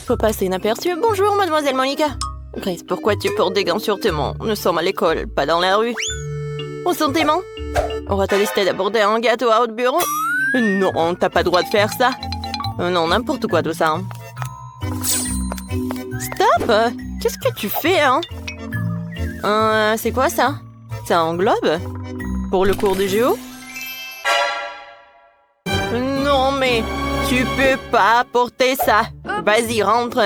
faut passer inaperçu. Bonjour, mademoiselle Monica. Grace, pourquoi tu portes des gants sur tes mains? Nous sommes à l'école, pas dans la rue. Où sont tes mains? On va te décider d'aborder un gâteau à haut bureau? Non, t'as pas le droit de faire ça. Non, n'importe quoi tout ça. Stop! Qu'est-ce que tu fais, hein? C'est quoi ça? C'est un globe? Pour le cours de géo? Non, mais tu peux pas porter ça. Vas-y, rentre.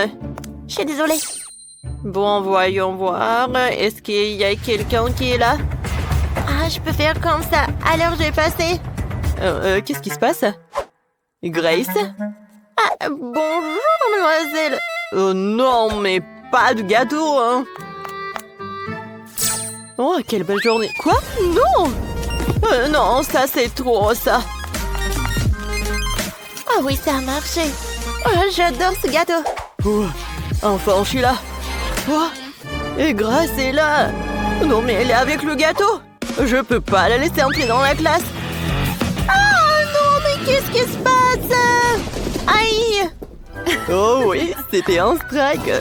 Je suis désolée. Bon, voyons voir. Est-ce qu'il y a quelqu'un qui est là? Ah, je peux faire comme ça. Alors, je vais passer. Qu'est-ce qui se passe? Grace? Ah, bonjour, mademoiselle. Non, mais pas de gâteau, hein. Oh, quelle belle journée. Quoi? Non! Non, ça, c'est trop, ça. Ah oui, ça a marché. Oh, j'adore ce gâteau. Oh, enfin, je suis là. Oh, et Grace est là. Non, mais elle est avec le gâteau. Je peux pas la laisser entrer dans la classe. Ah non, mais qu'est-ce qui se passe? Aïe! Oh oui, c'était un strike.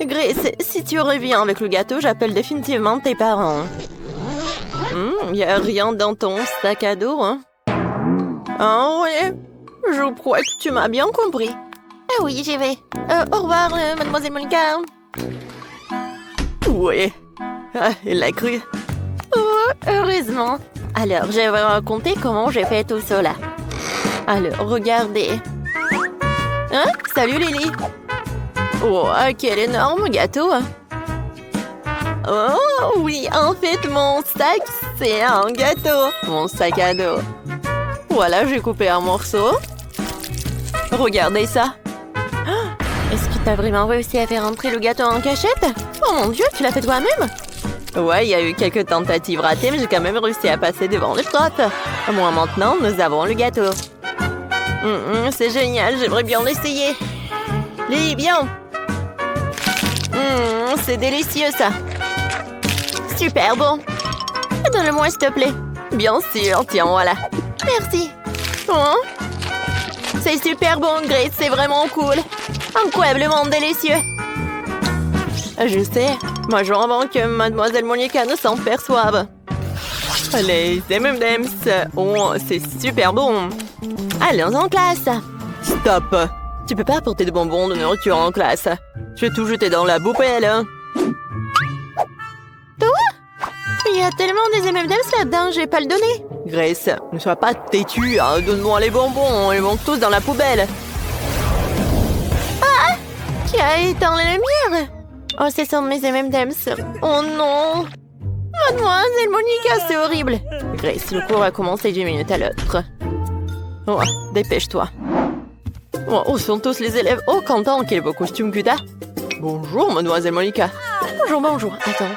Grace, si tu reviens avec le gâteau, j'appelle définitivement tes parents. Y a rien dans ton sac à dos, hein? Ah ouais, je crois que tu m'as bien compris. Ah oui, j'y vais. Au revoir, mademoiselle Monica. Ouais, elle l'a cru. Oh, heureusement. Alors, je vais vous raconter comment j'ai fait tout cela. Alors, regardez. Hein? Salut, Lily. Oh, quel énorme gâteau. Oh, oui, en fait, mon sac, c'est un gâteau. Mon sac à dos. Voilà, j'ai coupé un morceau. Regardez ça. Est-ce que t'as vraiment réussi à faire entrer le gâteau en cachette? Oh mon Dieu, tu l'as fait toi-même? Ouais, il y a eu quelques tentatives ratées, mais j'ai quand même réussi à passer devant le prof. Moi, maintenant, nous avons le gâteau. C'est génial, j'aimerais bien l'essayer. Lily, viens. C'est délicieux, ça. Super bon. Donne-le-moi, s'il te plaît. Bien sûr, tiens, voilà. Merci. Oh, c'est super bon, Grace, c'est vraiment cool. Incroyablement délicieux. Je sais, moi je avant que mademoiselle Monica ne s'en perçoive. Les M&M's, oh, c'est super bon. Allons en classe. Stop. Tu peux pas apporter de bonbons de nourriture en classe. Je vais tout jeter dans la poubelle. Toi? Il y a tellement des M&M's là-dedans, je vais pas le donner. Grace, ne sois pas têtue, hein. Donne-moi les bonbons, ils vont tous dans la poubelle. Ah! Qui a éteint les lumières? Oh, ce sont mes M&M's. Oh non! Mademoiselle Monica, c'est horrible. Grace, le cours va commencer d'une minute à l'autre. Oh, dépêche-toi. Oh, où sont tous les élèves? Oh, Quentin, quel beau costume que t'as. Bonjour, mademoiselle Monica. Bonjour, bonjour. Attends.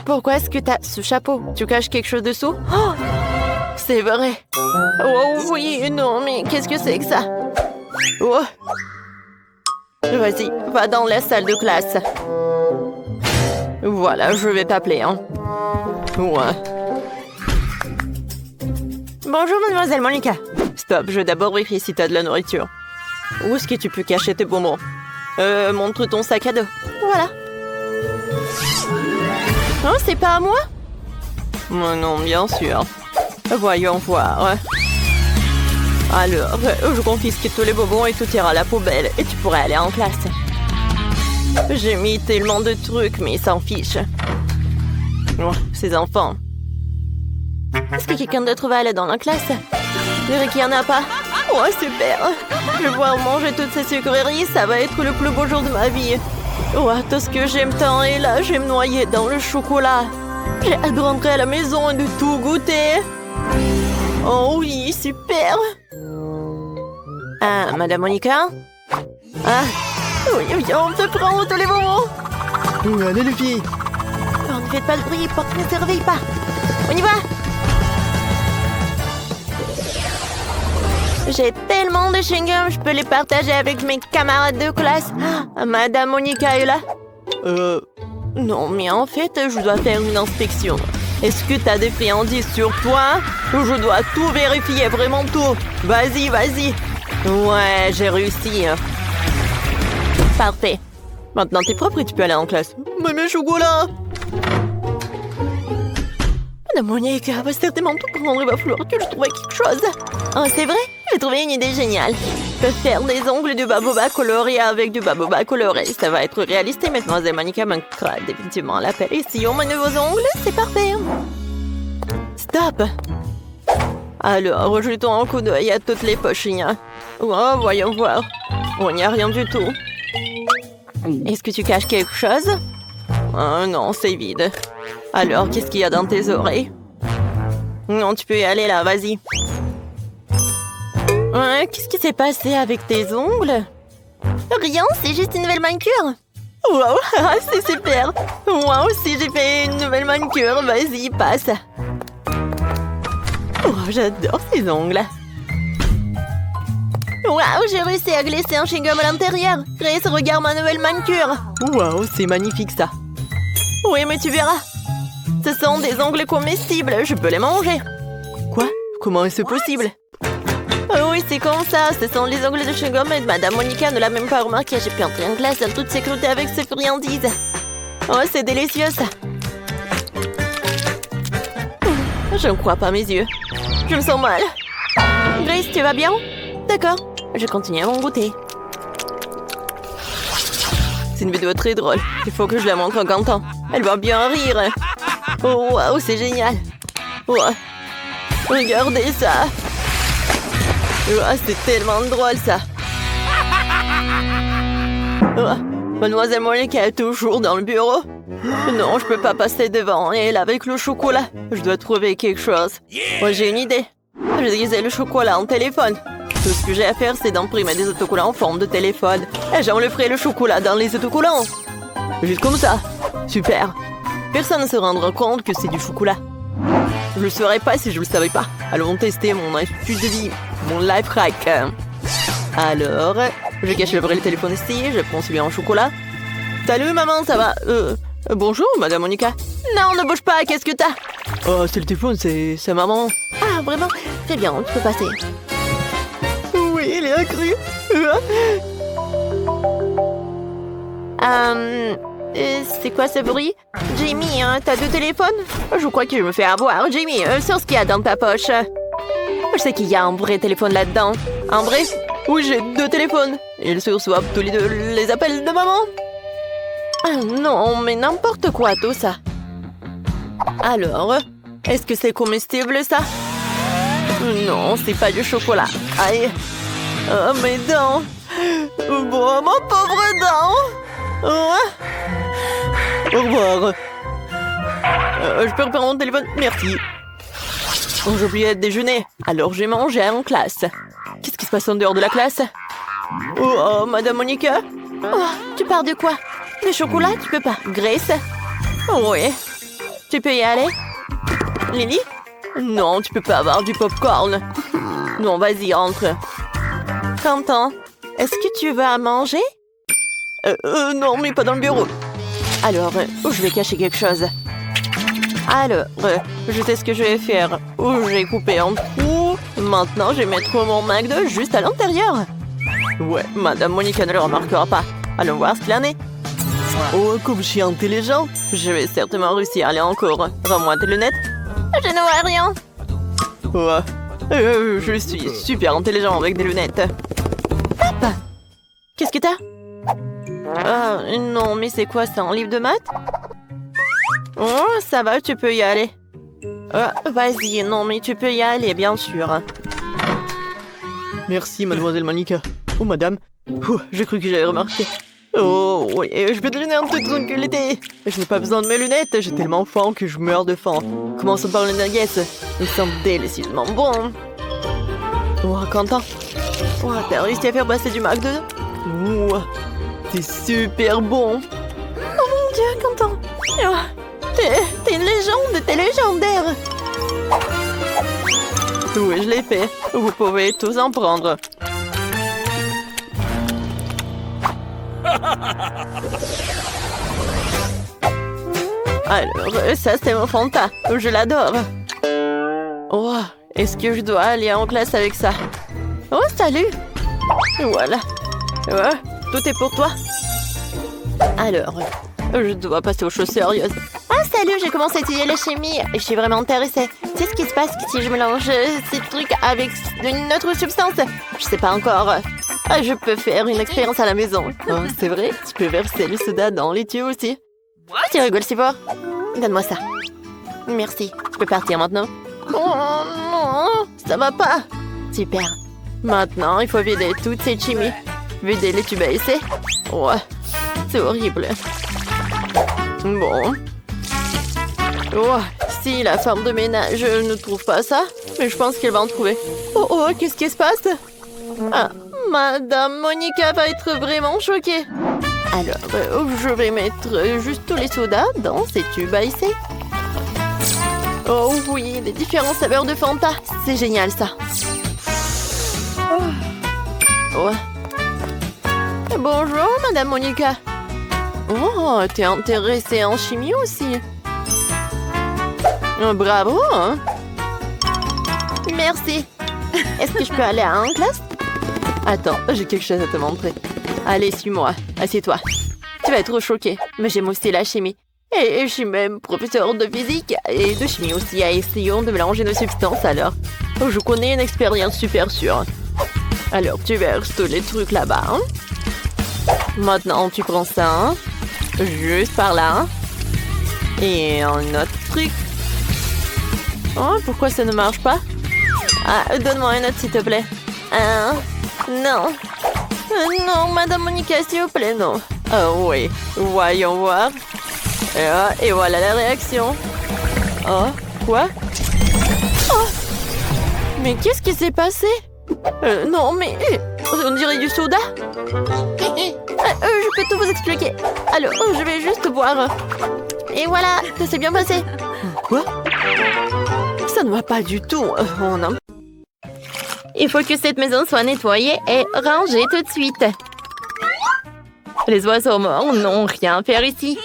Pourquoi est-ce que t'as ce chapeau? Tu caches quelque chose dessous? Oh! C'est vrai. Oh oui, non, mais qu'est-ce que c'est que ça? Oh! Vas-y, va dans la salle de classe. Voilà, je vais t'appeler, hein. Ouais. Bonjour, mademoiselle Monica. Stop, je vais d'abord vérifier si t'as de la nourriture. Où est-ce que tu peux cacher tes bonbons? Montre ton sac à dos. Voilà. Oh, c'est pas à moi? Non, bien sûr. Voyons voir. Alors, je confisque tous les bonbons et tout ira à la poubelle. Et tu pourrais aller en classe. J'ai mis tellement de trucs, mais ils s'en fichent. Oh, ces enfants. Est-ce que quelqu'un d'autre va aller dans la classe? Je dirais qu'il n'y en a pas. Oh, super. Je vais pouvoir manger toutes ces sucreries. Ça va être le plus beau jour de ma vie. Oh, tout ce que j'aime tant est là. Je vais me noyer dans le chocolat. J'ai hâte de rentrer à la maison et de tout goûter. Oh oui, super. Ah, madame Monica? Ah, oui, on te prend tous les bonbons. Allez les filles. Oh, ne faites pas le bruit, porte ne se réveille pas. On y va. J'ai tellement de chewing-gum, je peux les partager avec mes camarades de classe. Ah, madame Monica est là? Non, mais en fait, je dois faire une inspection. Est-ce que t'as des friandises sur toi? Je dois tout vérifier, vraiment tout. Vas-y, vas-y. Ouais, j'ai réussi. Parfait. Maintenant, t'es propre et tu peux aller en classe. Mais mes chocolats! Madame Monica va certainement tout prendre. Il va falloir que je trouve quelque chose. Oh, c'est vrai? J'ai trouvé une idée géniale. Je peux faire des ongles de baboba colorés avec du baboba coloré. Ça va être réaliste et Mademoiselle Monica manquera définitivement l'appel. Et si on met de nouveaux ongles, c'est parfait. Stop! Alors, jetons un coup d'œil à toutes les poches. Oh, voyons voir. Oh, il n'y a rien du tout. Est-ce que tu caches quelque chose? Oh non, c'est vide. Alors, qu'est-ce qu'il y a dans tes oreilles? Non, tu peux y aller là, vas-y. Qu'est-ce qui s'est passé avec tes ongles? Rien, c'est juste une nouvelle manicure. Wow, c'est super. Moi aussi, j'ai fait une nouvelle manicure. Vas-y, passe. Oh, j'adore ces ongles. Waouh, j'ai réussi à glisser un chewing-gum à l'intérieur. Grace, regarde ma nouvelle manicure. Waouh, c'est magnifique ça. Oui, mais tu verras. Ce sont des ongles comestibles. Je peux les manger. Quoi? Comment est-ce possible? Oh oui, c'est comme ça. Ce sont les ongles de chewing-gum et Madame Monica ne l'a même pas remarqué. J'ai pu entrer en classe en toute sécurité avec ces friandises. Oh, c'est délicieux ça. Je ne crois pas mes yeux. Je me sens mal. Grace, tu vas bien? D'accord. Je continue à m'en goûter. C'est une vidéo très drôle. Il faut que je la montre à Quentin. Elle va bien rire. Oh, waouh, c'est génial. Oh, regardez ça. Oh, c'est tellement drôle, ça. Oh, Mademoiselle Monica est toujours dans le bureau. Non, je peux pas passer devant elle avec le chocolat. Je dois trouver quelque chose. Moi, j'ai une idée. Je disais le chocolat en téléphone. Tout ce que j'ai à faire, c'est d'imprimer des autocollants en forme de téléphone. Et j'enlèverai le chocolat dans les autocollants. Juste comme ça. Super. Personne ne se rendra compte que c'est du chocolat. Je le saurais pas si je le savais pas. Allons tester mon habitude de vie. Mon life hack. Alors, je cache le vrai téléphone ici. Je prends celui en chocolat. Salut maman, ça va? Bonjour Madame Monica. Non, ne bouge pas, qu'est-ce que t'as? Oh, c'est le téléphone, c'est maman. Ah, vraiment? Très bien, tu peux passer. Oui, il est accru. C'est quoi ce bruit? Jamie, t'as deux téléphones? Je crois que je me fais avoir. Jamie, sur ce qu'il y a dans ta poche. Je sais qu'il y a un vrai téléphone là-dedans. Un vrai? Oui, j'ai deux téléphones. Ils se reçoivent tous les deux les appels de maman. Ah non, mais n'importe quoi tout ça. Alors, est-ce que c'est comestible ça? Non, c'est pas du chocolat. Aïe. Oh, mes dents. Bon, mon pauvre dent. Au revoir. Je peux reprendre mon téléphone? Merci. Oh, j'ai oublié de déjeuner. Alors j'ai mangé en classe. Qu'est-ce qui se passe en dehors de la classe? Oh, Madame Monica? Oh, tu pars de quoi? Le chocolat, tu peux pas. Grace? Oui. Tu peux y aller? Lily? Non, tu peux pas avoir du popcorn. Non, vas-y, entre. Quentin, est-ce que tu vas manger? Non, mais pas dans le bureau. Alors, je vais cacher quelque chose. Alors, je sais ce que je vais faire. J'ai coupé en trous. Maintenant, je vais mettre mon McDo juste à l'intérieur. Ouais, Madame Monica ne le remarquera pas. Allons voir ce qu'il en est. Oh, comme je suis intelligent, je vais certainement réussir à aller en cours. Rends-moi tes lunettes. Je ne vois rien. Ouais, je suis super intelligent avec des lunettes. Papa, qu'est-ce que t'as? Ah, non, mais c'est quoi, c'est un livre de maths? Oh, ça va, tu peux y aller. Vas-y, non, mais tu peux y aller, bien sûr. Merci, Mademoiselle Monica. Oh, madame. J'ai cru que j'avais remarqué. Oh, oui, je peux te donner un peu de tranquillité. Je n'ai pas besoin de mes lunettes, j'ai tellement faim que je meurs de faim. Commençons par les nuggets. Ils sont délicieusement bons. Oh, Quentin. Oh, t'as réussi à faire passer du McDo? Oh, c'est super bon. Oh mon Dieu, Quentin. Oh, t'es une légende, t'es légendaire. Oui, je l'ai fait. Vous pouvez tous en prendre. Alors, ça c'est mon Fanta. Je l'adore. Oh, est-ce que je dois aller en classe avec ça? Oh, salut. Voilà. Tout est pour toi. Alors, je dois passer aux choses sérieuses. Ah, salut, j'ai commencé à étudier la chimie et je suis vraiment intéressée. Tu sais ce qui se passe si je mélange ces trucs avec une autre substance? Je sais pas encore. Ah, je peux faire une expérience à la maison. Oh, c'est vrai, tu peux verser le soda dans les tuyaux aussi. Tu rigoles si fort? Donne-moi ça. Merci. Je peux partir maintenant? Oh non, ça va pas. Super. Maintenant, il faut vider toute cette chimie. Vider les tubes à essai. Ouais, c'est horrible. Bon. Oh, si la femme de ménage ne trouve pas ça, mais je pense qu'elle va en trouver. Oh, oh, qu'est-ce qui se passe? Ah, Madame Monica va être vraiment choquée. Alors, je vais mettre juste tous les sodas dans ces tubes à essai. Oh oui, les différentes saveurs de Fanta. C'est génial, ça. Oh. Bonjour, Madame Monica. Oh, t'es intéressée en chimie aussi. Oh, bravo, hein? Merci. Est-ce que je peux aller en classe? Attends, j'ai quelque chose à te montrer. Allez, suis-moi. Assieds-toi. Tu vas être choquée, mais j'aime aussi la chimie. Et je suis même professeur de physique et de chimie aussi. Essayons de mélanger nos substances alors. Je connais une expérience super sûre. Alors, tu verses tous les trucs là-bas. Hein? Maintenant, tu prends ça. Hein? Juste par là. Hein? Et un autre truc. Oh, pourquoi ça ne marche pas? Ah, donne-moi un autre, s'il te plaît. Non. Non, Madame Monica, s'il vous plaît, non. Oh oui, voyons voir. Et voilà la réaction. Oh, quoi? Oh, mais qu'est-ce qui s'est passé? Non, mais... on dirait du soda. Je peux tout vous expliquer. Alors, je vais juste boire. Et voilà, ça s'est bien passé. Quoi? Ça ne va pas du tout. Oh non. Il faut que cette maison soit nettoyée et rangée tout de suite. Les oiseaux morts n'ont rien à faire ici.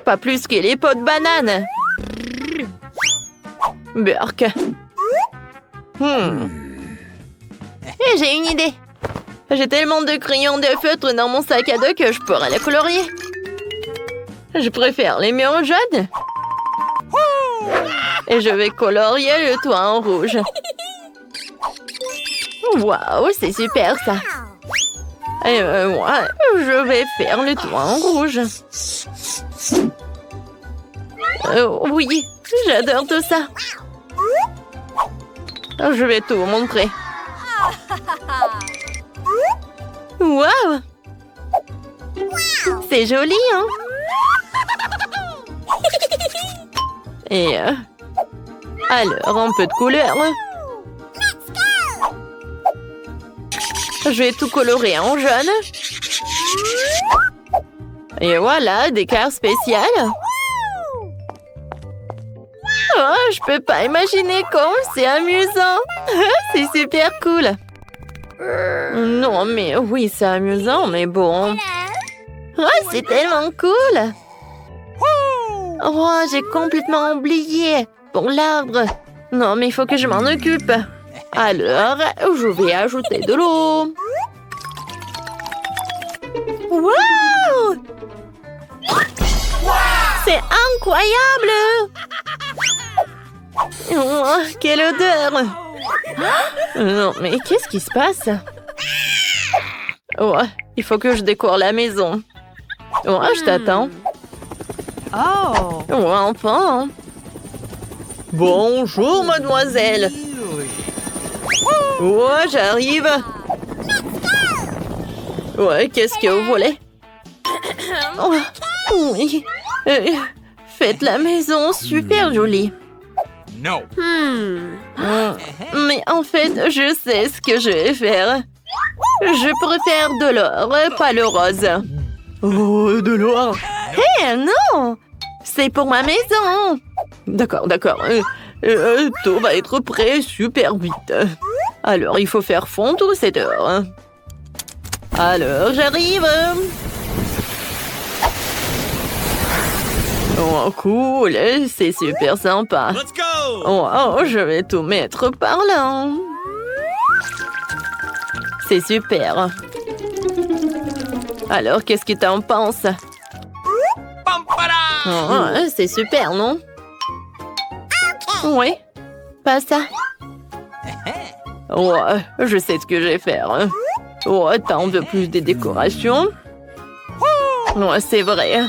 Pas plus que les pots de banane. Burk. Et j'ai une idée. J'ai tellement de crayons de feutre dans mon sac à dos que je pourrais les colorier. Je préfère les murs jaunes. Et je vais colorier le toit en rouge. Waouh, c'est super ça. Et moi, je vais faire le toit en rouge. Oui, j'adore tout ça. Je vais tout vous montrer. Waouh! C'est joli, hein? Et alors, un peu de couleur. Je vais tout colorer en jaune. Et voilà, des cartes spéciales. Oh, je peux pas imaginer comme c'est amusant. C'est super cool. Non, mais oui, c'est amusant, mais bon. Oh, c'est tellement cool. Oh, j'ai complètement oublié. Pour l'arbre. Non, mais il faut que je m'en occupe. Alors, je vais ajouter de l'eau. Wow! C'est incroyable! Oh, quelle odeur! Non, mais qu'est-ce qui se passe? Oh, il faut que je décore la maison. Oh, je t'attends. Oh, enfin. Bonjour, mademoiselle. Oh, j'arrive. Ouais, qu'est-ce que vous voulez? Oh, oui. Faites la maison super jolie. No. Mais en fait, je sais ce que je vais faire. Je préfère de l'or, pas le rose. Oh, de l'or? Hé, non! C'est pour ma maison. D'accord. Tout va être prêt super vite. Alors, il faut faire fondre cette or. Alors, j'arrive. Oh, cool, c'est super sympa. Let's go! Oh, je vais tout mettre par là. C'est super. Alors, qu'est-ce que t'en penses? Oh, c'est super, non? Oui, pas ça. Ouais, je sais ce que je vais faire. Ouais, t'en veux plus des décorations? Ouais, c'est vrai.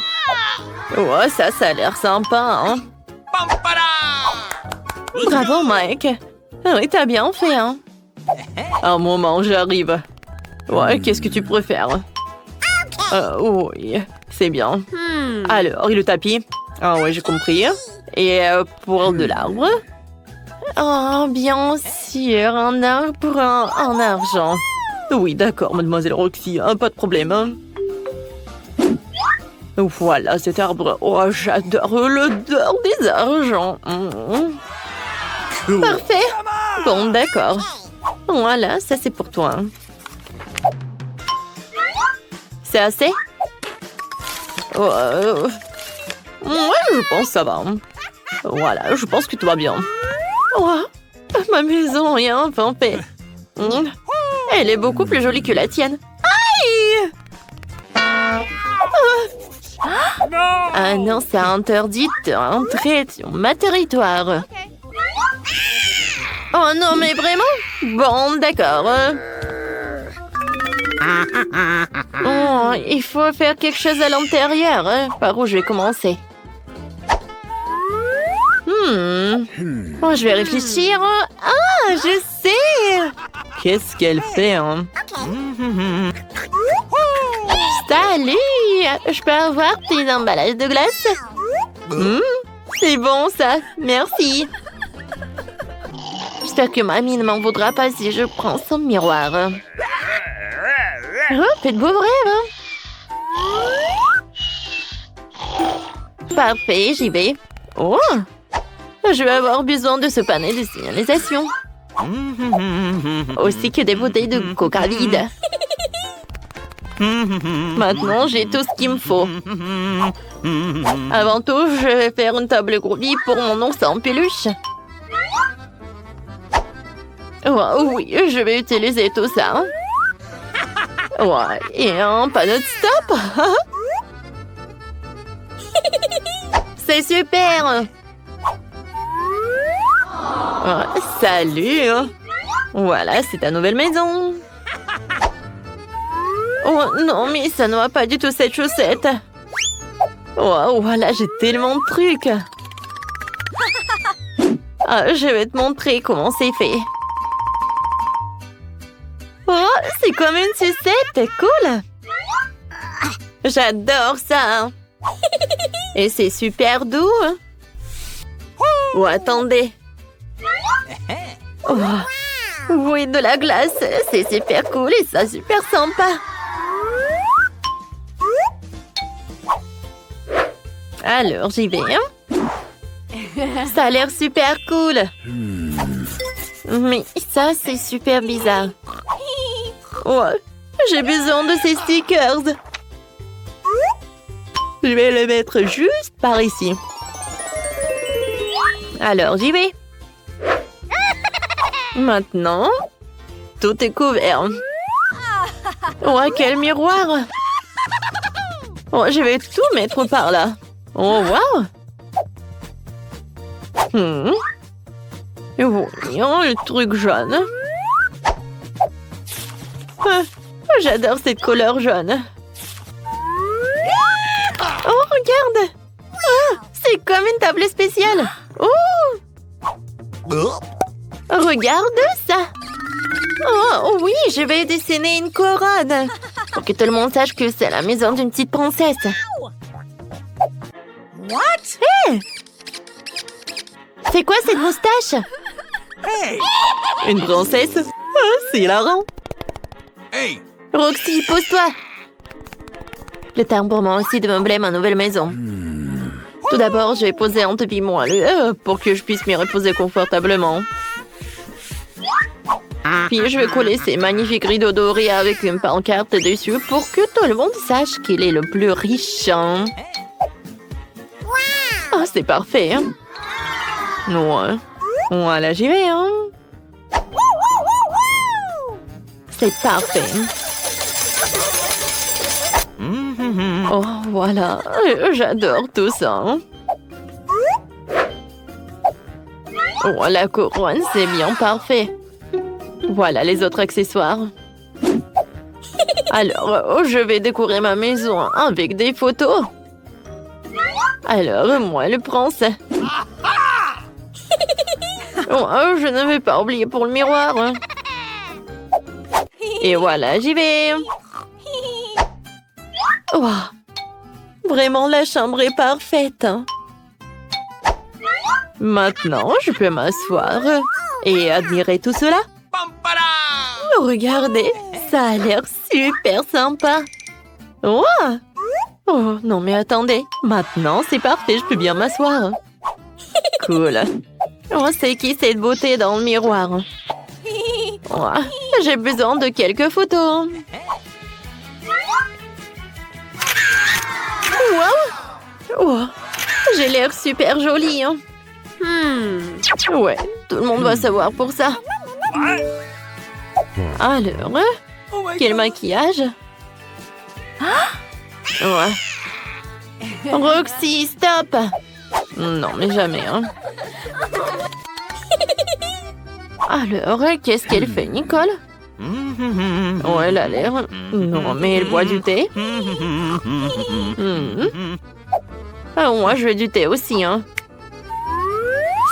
Ouais, ça a l'air sympa, hein? Bravo, Mike. Oui, t'as bien fait, hein? Un moment, j'arrive. Ouais, qu'est-ce que tu préfères? Oui, c'est bien. Alors, et le tapis? Ah ouais, j'ai compris. Et pour de l'arbre? Oh, bien sûr, un arbre pour un argent. Oui, d'accord, mademoiselle Roxy, pas de problème. Hein. Voilà cet arbre. Oh, j'adore l'odeur des argents. Parfait. Bon, d'accord. Voilà, ça c'est pour toi. C'est assez? Ouais, je pense que ça va. Voilà, je pense que tout va bien. Oh, ma maison est enfin faite. Elle est beaucoup plus jolie que la tienne. Aïe! Ah non, c'est interdit d'entrer sur ma territoire. Oh non, mais vraiment? Bon, d'accord. Oh, il faut faire quelque chose à l'intérieur. Par où je vais commencer? Oh, je vais réfléchir. Ah, je sais! Qu'est-ce qu'elle fait, hein? Salut! Je peux avoir tes emballages de glace? C'est bon, ça. Merci. J'espère que mamie ne m'en voudra pas si je prends son miroir. Oh, faites beau rêve, hein? Parfait, j'y vais. Oh! Je vais avoir besoin de ce panneau de signalisation. Aussi que des bouteilles de coca vides. Maintenant, j'ai tout ce qu'il me faut. Avant tout, je vais faire une table groovy pour mon ours en peluche. Oh, oui, je vais utiliser tout ça. Ouais, et un panneau de stop. C'est super. Oh, salut. Voilà, c'est ta nouvelle maison. Oh non, mais ça ne va pas du tout cette chaussette. Oh, voilà, j'ai tellement de trucs. Ah, je vais te montrer comment c'est fait. Oh, c'est comme une sucette, cool. J'adore ça. Et c'est super doux. Oh, attendez. Oh. Oui, de la glace, c'est super cool et ça super sympa. Alors, j'y vais. Ça a l'air super cool. Mais ça, c'est super bizarre. Ouais, j'ai besoin de ces stickers. Je vais les mettre juste par ici. Alors, j'y vais. Maintenant, tout est couvert. Oh, quel miroir! Oh, je vais tout mettre par là. Oh, wow! Voyons le truc jaune. J'adore cette couleur jaune. Oh, regarde! C'est comme une table spéciale. Oh! Regarde ça! Oh oui, je vais dessiner une couronne pour que tout le monde sache que c'est la maison d'une petite princesse. What? Hey! C'est quoi cette moustache? Hey! Une princesse? Ah, c'est hilarant. Hey! Roxy, pose-toi. Le temps pour moi aussi de meubler ma nouvelle maison. Tout d'abord, je vais poser un tapis moelleux pour que je puisse m'y reposer confortablement. Puis je vais coller ces magnifiques rideaux dorés avec une pancarte dessus pour que tout le monde sache qu'il est le plus riche. Oh, c'est parfait. Hein? Ouais. Voilà, j'y vais. Hein? C'est parfait. Voilà, j'adore tout ça. Oh, la couronne, c'est bien parfait. Voilà les autres accessoires. Alors, je vais décorer ma maison avec des photos. Alors, moi, le prince. Oh, je ne vais pas oublier pour le miroir. Et voilà, j'y vais. Oh, vraiment, la chambre est parfaite. Maintenant, je peux m'asseoir et admirer tout cela. Regardez, ça a l'air super sympa. Oh, oh non, mais attendez. Maintenant, c'est parfait, je peux bien m'asseoir. Cool. Oh, c'est qui cette beauté dans le miroir? Oh, j'ai besoin de quelques photos. Wow. Oh, j'ai l'air super jolie. Ouais, tout le monde va savoir pour ça. Alors, quel maquillage? Ouais. Roxy, stop! Non, mais jamais, hein. Alors, qu'est-ce qu'elle fait, Nicole? Oh, elle a l'air... Non, mais elle boit du thé. Ah, moi, je veux du thé aussi, hein.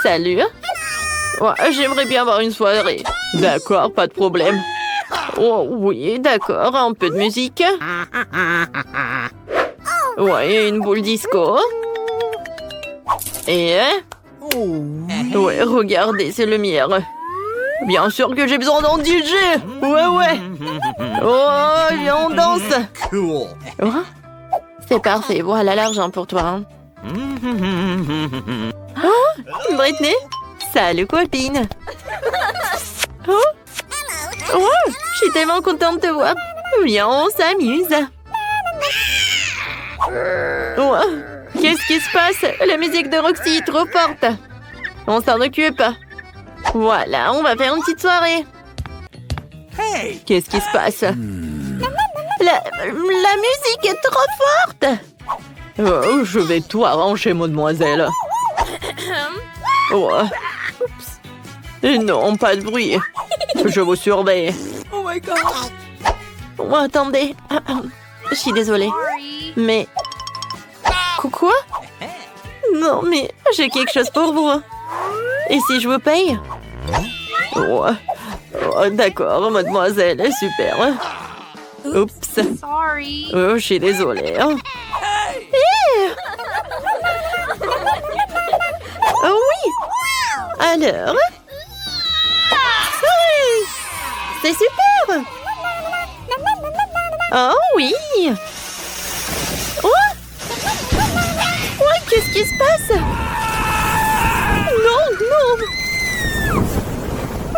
Salut. Ouais, j'aimerais bien avoir une soirée. D'accord, pas de problème. Oh, oui, d'accord, un peu de musique. Ouais, une boule disco. Et... Ouais, regardez, c'est le mien. Bien sûr que j'ai besoin d'un DJ. Ouais. Oh, viens, on danse. Cool. Oh, c'est parfait, voilà l'argent pour toi. Hein. Oh, Britney. Salut, copine. Oh, je suis tellement contente de te voir. Viens, on s'amuse. Oh, qu'est-ce qui se passe? La musique de Roxy est trop forte. On s'en occupe. Voilà, on va faire une petite soirée. Hey! Qu'est-ce qui se passe? La musique est trop forte. Oh, je vais tout arranger, mademoiselle. Oh. Oups. Non, pas de bruit. Je vous surveille. Oh my god! Oh, attendez. Je suis désolée. Mais... Quoi? Non, mais j'ai quelque chose pour vous. Et si je vous paye? Oh, d'accord, mademoiselle. Super. Oups. Oh, je suis désolée. Oh oui. Alors? Oui. C'est super. Oh oui. Oh. Ouais, qu'est-ce qui se passe? Non.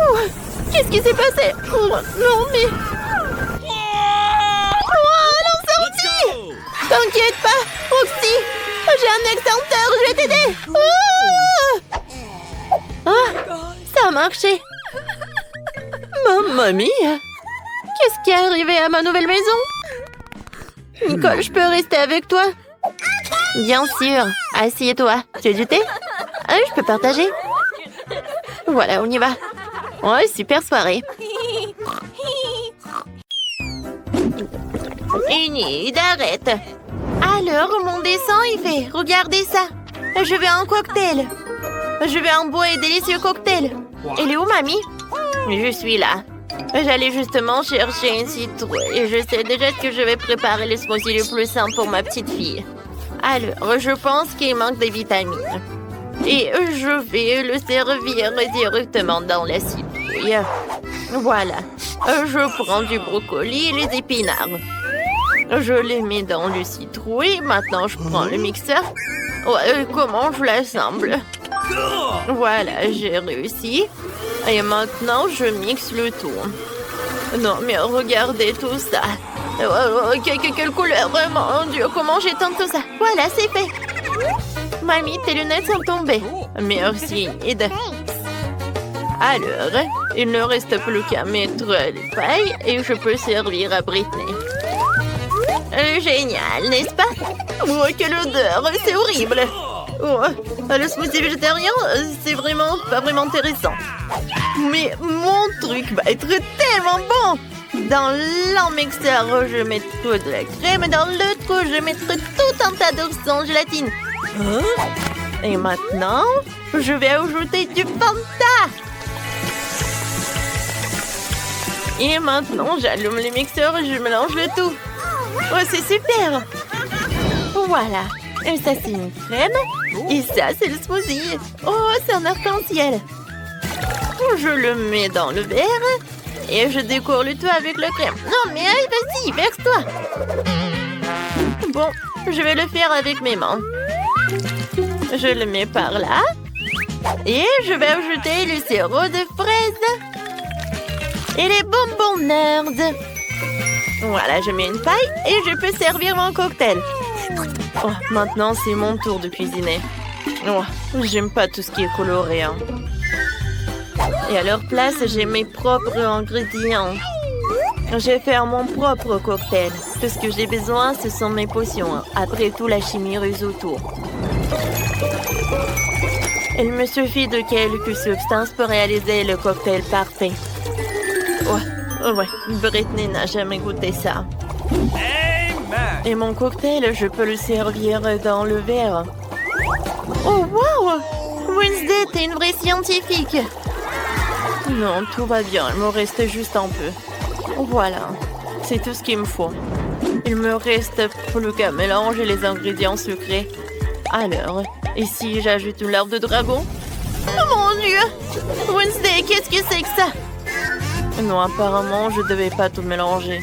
Oh, qu'est-ce qui s'est passé? Oh, non, mais... Oh, l'incendie! T'inquiète pas, Roxy. J'ai un extincteur, je vais t'aider. Ça a marché. Mamma mia. Qu'est-ce qui est arrivé à ma nouvelle maison? Nicole, je peux rester avec toi? Bien sûr. Assieds-toi. Tu veux du thé? Je peux partager? Voilà, on y va. Ouais, super soirée. Enid, arrête. Alors, mon dessin, il fait... Regardez ça. Je veux un cocktail. Je veux un beau et délicieux cocktail. Elle est où, mamie? Je suis là. J'allais justement chercher une citrouille et je sais déjà que je vais préparer le smoothie le plus simple pour ma petite fille. Alors, je pense qu'il manque des vitamines. Et je vais le servir directement dans la citrouille. Voilà. Je prends du brocoli et les épinards. Je les mets dans le citrouille. Maintenant, je prends le mixeur. Comment je l'assemble? Voilà, j'ai réussi. Et maintenant, je mixe le tout. Non, mais regardez tout ça. Quelle couleur, mon Dieu, comment j'éteins tout ça? Voilà, c'est fait. Mamie, tes lunettes sont tombées. Merci, Enid. Alors, il ne reste plus qu'à mettre les pailles et je peux servir à Britney. Génial, n'est-ce pas? Oh, quelle odeur! C'est horrible! Oh, le smoothie végétarien, c'est vraiment pas vraiment intéressant. Mais mon truc va être tellement bon! Dans l'un mixeur, je mettrai de la crème et dans l'autre, je mettrai tout un tas d'œufs sans gélatine. Et maintenant, je vais ajouter du Fanta. Et maintenant, j'allume le mixeur et je mélange le tout. Oh, c'est super! Voilà. Et ça, c'est une crème. Et ça, c'est le smoothie. Oh, c'est un arc-en-ciel. Je le mets dans le verre. Et je décore le tout avec la crème. Non, mais vas-y, verse-toi. Bon, je vais le faire avec mes mains. Je le mets par là. Et je vais ajouter le sirop de fraise. Et les bonbons nerds. Voilà, je mets une paille et je peux servir mon cocktail. Oh, maintenant, c'est mon tour de cuisiner. Oh, j'aime pas tout ce qui est coloré. Hein. Et à leur place, j'ai mes propres ingrédients. Je vais faire mon propre cocktail. Tout ce que j'ai besoin, ce sont mes potions. Après tout, la chimie ruse autour. Il me suffit de quelques substances pour réaliser le cocktail parfait. Ouais, Britney n'a jamais goûté ça. Amen. Et mon cocktail, je peux le servir dans le verre. Oh, wow! Wednesday, t'es une vraie scientifique. Non, tout va bien. Il me reste juste un peu. Voilà. C'est tout ce qu'il me faut. Il me reste plus qu'à mélanger les ingrédients sucrés. Alors, ici, j'ajoute une larve de dragon. Oh mon Dieu! Wednesday, qu'est-ce que c'est que ça? Non, apparemment, je devais pas tout mélanger.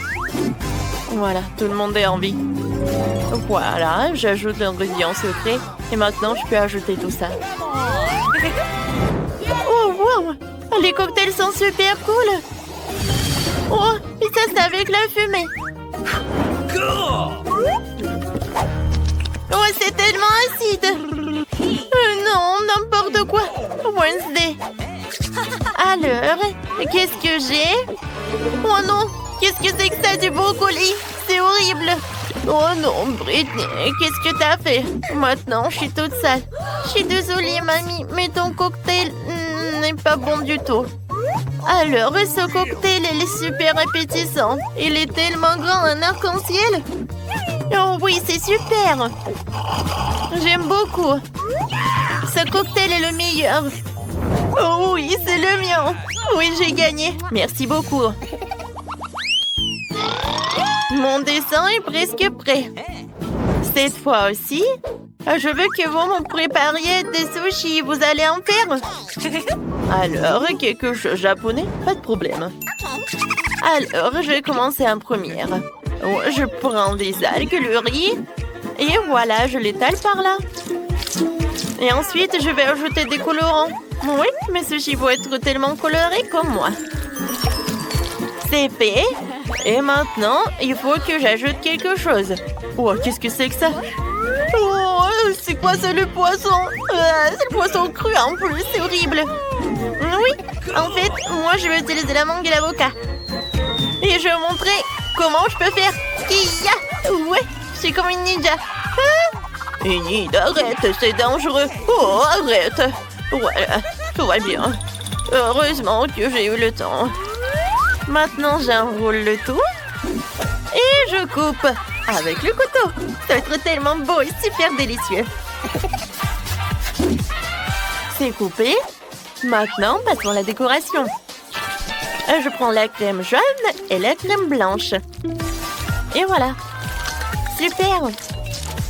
Voilà, tout le monde est en vie. Voilà, j'ajoute l'ingrédient secret. Et maintenant, je peux ajouter tout ça. Oh, wow! Les cocktails sont super cool! Oh, et ça, c'est avec la fumée! Oh, c'est tellement acide! Non, n'importe quoi! Wednesday! Alors, qu'est-ce que j'ai? Oh non! Qu'est-ce que c'est que ça, du brocoli? C'est horrible! Oh non, Britney, qu'est-ce que t'as fait? Maintenant, je suis toute sale. Je suis désolée, mamie, mais ton cocktail n'est pas bon du tout. Alors, ce cocktail, il est super appétissant. Il est tellement grand, un arc-en-ciel. Oh oui, c'est super. J'aime beaucoup. Ce cocktail est le meilleur. Oh oui, c'est le mien. Oui, j'ai gagné. Merci beaucoup. Mon dessin est presque prêt. Cette fois aussi, je veux que vous me prépariez des sushis. Vous allez en faire? Alors, quelque chose de japonais? Pas de problème. Alors, je vais commencer en première. Je prends des algues, le riz. Et voilà, je l'étale par là. Et ensuite, je vais ajouter des colorants. Oui, mes sushis vont être tellement colorés comme moi. C'est fait. Et maintenant, il faut que j'ajoute quelque chose. Oh, qu'est-ce que c'est que ça? Oh, c'est quoi ça, le poisson? C'est le poisson cru en plus, c'est horrible. Oui, en fait, moi, je vais utiliser la mangue et l'avocat. Et je vais vous montrer comment je peux faire. Kia! Ouais, je suis comme une ninja. Enid, arrête, c'est dangereux. Oh, arrête. Voilà, tout va bien. Heureusement que j'ai eu le temps. Maintenant, j'enroule le tout. Et je coupe avec le couteau. Ça va être tellement beau et super délicieux. C'est coupé. Maintenant, passons à la décoration. Je prends la crème jaune et la crème blanche. Et voilà. Super.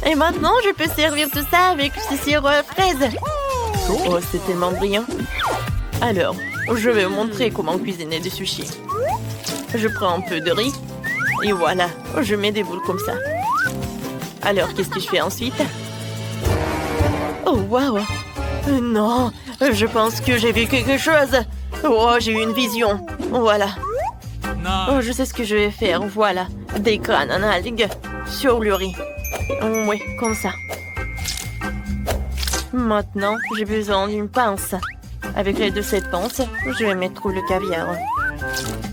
Et maintenant, je peux servir tout ça avec ce sirop à fraises. Oh, c'est tellement brillant. Alors, je vais vous montrer comment cuisiner des sushis. Je prends un peu de riz. Et voilà, je mets des boules comme ça. Alors, qu'est-ce que je fais ensuite? Oh, waouh! Non, je pense que j'ai vu quelque chose. Oh, j'ai eu une vision. Voilà. Oh, je sais ce que je vais faire. Voilà, des graines en algues sur le riz. Oui, comme ça. Maintenant, j'ai besoin d'une pince. Avec l'aide de cette pince, je vais mettre le caviar.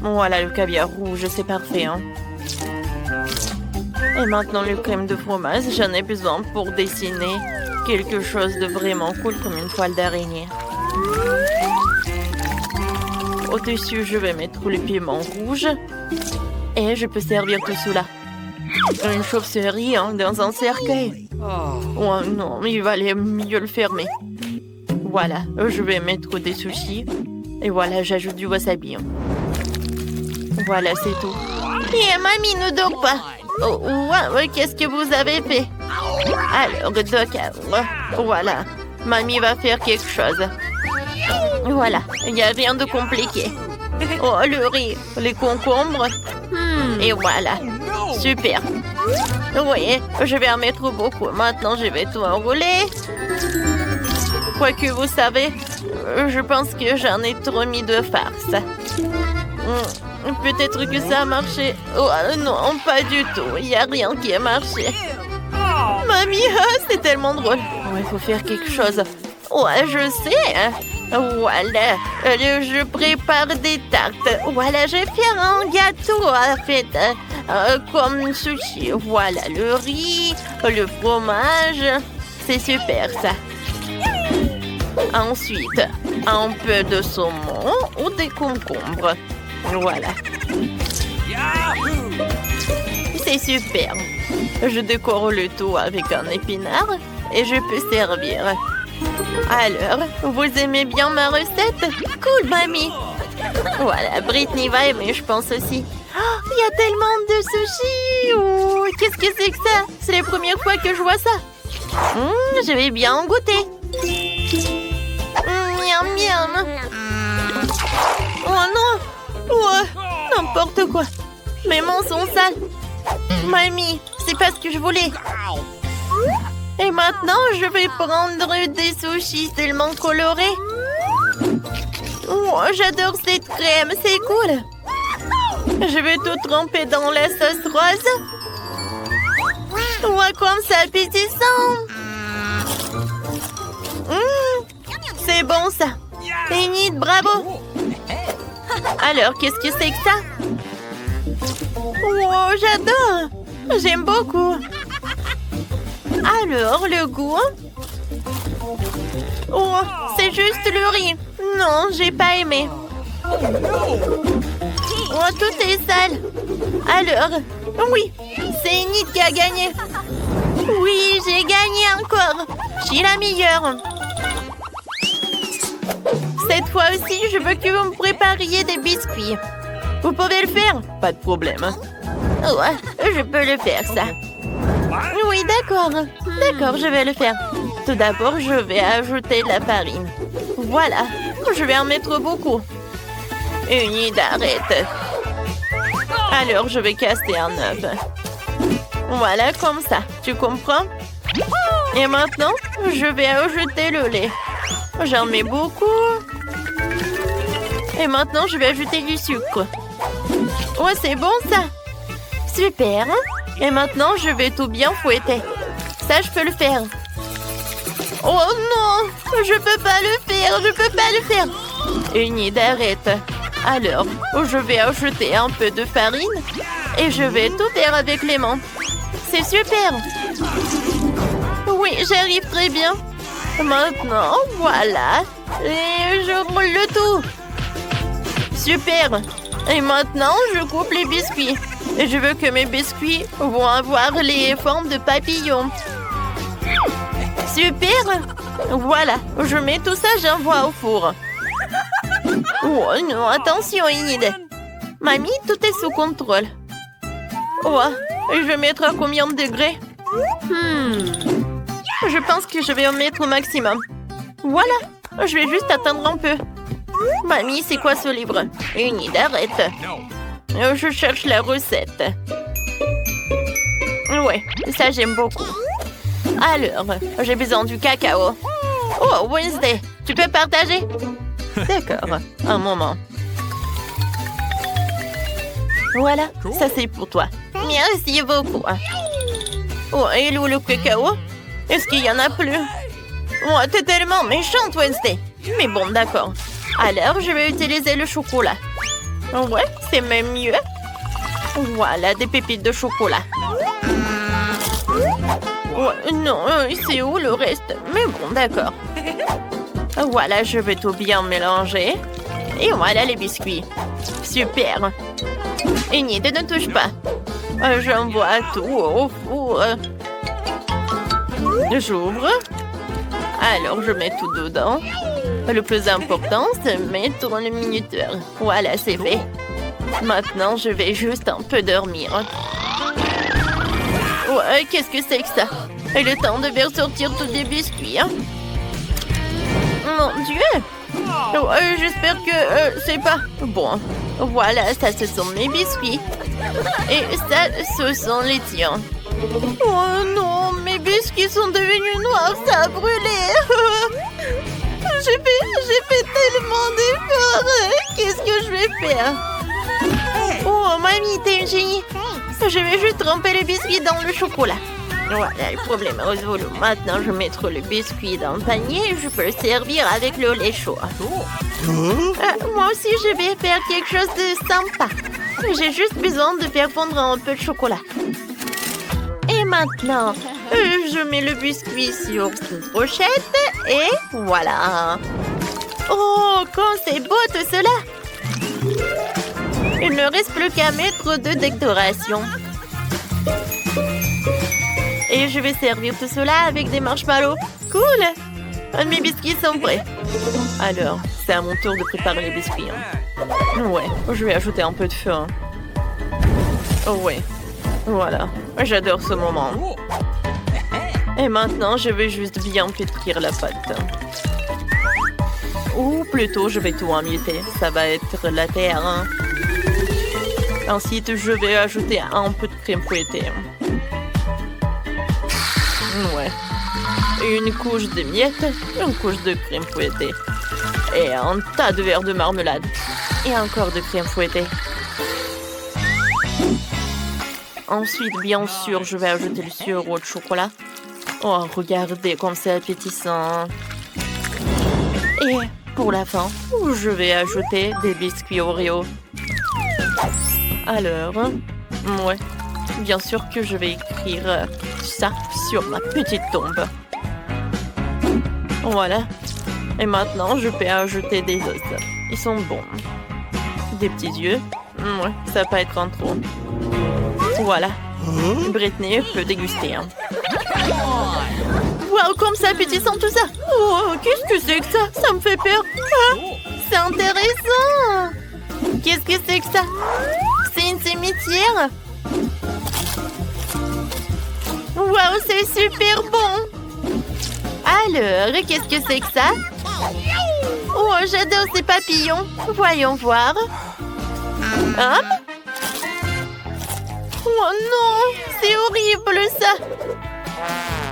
Voilà, le caviar rouge, c'est parfait. Hein. Et maintenant, le crème de fromage, j'en ai besoin pour dessiner quelque chose de vraiment cool comme une toile d'araignée. Au-dessus, je vais mettre le piment rouge. Et je peux servir tout cela. Une chauve-souris dans un cercueil. Oh non, il valait mieux le fermer. Voilà, je vais mettre des sushis. Et voilà, j'ajoute du wasabi. Voilà, c'est tout. Et mamie ne dort pas. Oh, ouais, qu'est-ce que vous avez fait? Alors, d'accord. Voilà, mamie va faire quelque chose. Voilà, il n'y a rien de compliqué. Oh, le riz, les concombres. Et voilà, super. Oui, je vais en mettre beaucoup. Maintenant, je vais tout enrouler. Quoique, vous savez, je pense que j'en ai trop mis de farce. Peut-être que ça a marché. Oh non, pas du tout. Il n'y a rien qui a marché. Mamie, c'est tellement drôle. Il faut faire quelque chose. Ouais, je sais. Voilà, je prépare des tartes. Voilà, je vais faire un gâteau en fait, comme sushi. Voilà, le riz, le fromage. C'est super ça. Ensuite, un peu de saumon ou des concombres. Voilà. C'est super. Je décore le tout avec un épinard et je peux servir. Alors, vous aimez bien ma recette? Cool, mamie. Voilà, Brittany va aimer, je pense aussi. Oh, il y a tellement de sushis. Oh, qu'est-ce que c'est que ça? C'est la première fois que je vois ça. Je vais bien en goûter. Miam, miam. Oh non. Ouais, n'importe quoi. Mes mains sont sales. Mamie, c'est pas ce que je voulais. Et maintenant, je vais prendre des sushis tellement colorés. Oh, j'adore cette crème, c'est cool. Je vais tout tremper dans la sauce rose. Oh, comme ça, appétissant. C'est bon, ça. Enid, bravo. Alors, qu'est-ce que c'est que ça? Oh, j'adore. J'aime beaucoup. Alors, le goût? Oh, c'est juste le riz. Non, j'ai pas aimé. Oh, tout est sale. Alors, oui, c'est Enid qui a gagné. Oui, j'ai gagné encore. Je suis la meilleure. Cette fois aussi, je veux que vous me prépariez des biscuits. Vous pouvez le faire? Pas de problème. Ouais, je peux le faire, ça. Oui, d'accord. D'accord, je vais le faire. Tout d'abord, je vais ajouter de la farine. Voilà, je vais en mettre beaucoup. Enid, arrête. Alors, je vais casser un œuf. Voilà, comme ça. Tu comprends? Et maintenant, je vais ajouter le lait. J'en mets beaucoup. Et maintenant, je vais ajouter du sucre. Ouais, c'est bon, ça. Super. Et maintenant, je vais tout bien fouetter. Ça, je peux le faire. Oh non, je peux pas le faire, je peux pas le faire. Enid, arrête. Alors, je vais ajouter un peu de farine et je vais tout faire avec les mains. C'est super. Oui, j'arrive très bien. Maintenant, voilà. Et je roule le tout. Super. Et maintenant, je coupe les biscuits. Et je veux que mes biscuits vont avoir les formes de papillons. Super. Voilà, je mets tout ça, j'envoie au four. Oh non, attention, Enid. Mamie, tout est sous contrôle. Oh, je vais mettre à combien de degrés? Je pense que je vais en mettre au maximum. Voilà, je vais juste attendre un peu. Mamie, c'est quoi ce livre? Enid, arrête. Je cherche la recette. Ouais, ça j'aime beaucoup. Alors, j'ai besoin du cacao. Oh, Wednesday, tu peux partager? D'accord, un moment. Voilà, ça c'est pour toi. Merci beaucoup. Oh, et où le cacao? Est-ce qu'il y en a plus? Oh, t'es tellement méchante, Wednesday. Mais bon, d'accord. Alors, je vais utiliser le chocolat. Ouais, c'est même mieux. Voilà, des pépites de chocolat. Non, c'est où le reste? Mais bon, d'accord. Voilà, je vais tout bien mélanger. Et voilà les biscuits. Super. Enid, ne touche pas. J'envoie tout au four. J'ouvre. Alors, je mets tout dedans. Le plus important, c'est mettre le minuteur. Voilà, c'est fait. Maintenant, je vais juste un peu dormir. Ouais, qu'est-ce que c'est que ça? Et le temps de faire sortir tous les biscuits. Hein? Mon Dieu! J'espère que c'est pas... Bon, voilà, ça, ce sont mes biscuits. Et ça, ce sont les tiens. Oh non, mes biscuits sont devenus noirs, ça a brûlé. J'ai fait tellement d'efforts. Qu'est-ce que je vais faire? Oh, mamie, t'es une génie. Je vais juste tremper les biscuits dans le chocolat. Voilà, le problème est résolu. Maintenant, je vais mettre le biscuit dans le panier et je peux le servir avec le lait chaud. Moi aussi, je vais faire quelque chose de sympa. J'ai juste besoin de faire fondre un peu de chocolat. Et maintenant, je mets le biscuit sur cette brochette et voilà. Oh, quand c'est beau tout cela! Il ne reste plus qu'à mettre de décoration. Et je vais servir tout cela avec des marshmallows. Cool! Mes biscuits sont prêts. Alors, c'est à mon tour de préparer les biscuits. Hein. Ouais, je vais ajouter un peu de feu. Hein. Oh ouais, voilà. J'adore ce moment. Et maintenant, je vais juste bien pétrir la pâte. Ou plutôt, je vais tout emietter. Ça va être la terre. Hein. Ensuite, je vais ajouter un peu de crème fouettée. Ouais. Une couche de miettes, une couche de crème fouettée. Et un tas de verres de marmelade. Et encore de crème fouettée. Ensuite, bien sûr, je vais ajouter le sirop de chocolat. Oh, regardez comme c'est appétissant. Et pour la fin, je vais ajouter des biscuits Oreo. Alors, ouais, bien sûr que je vais écrire ça sur ma petite tombe. Voilà. Et maintenant, je peux ajouter des os. Ils sont bons. Des petits yeux. Ouais, ça va pas être en trop. Voilà. Brittany peut déguster. Hein. Waouh, comme c'est appétissant tout ça. Oh, qu'est-ce que c'est que ça? Ça me fait peur. Ah, c'est intéressant. Qu'est-ce que c'est que ça? C'est une cimetière. Waouh, c'est super bon. Alors, qu'est-ce que c'est que ça? Oh, j'adore ces papillons. Voyons voir. Oh non, c'est horrible ça.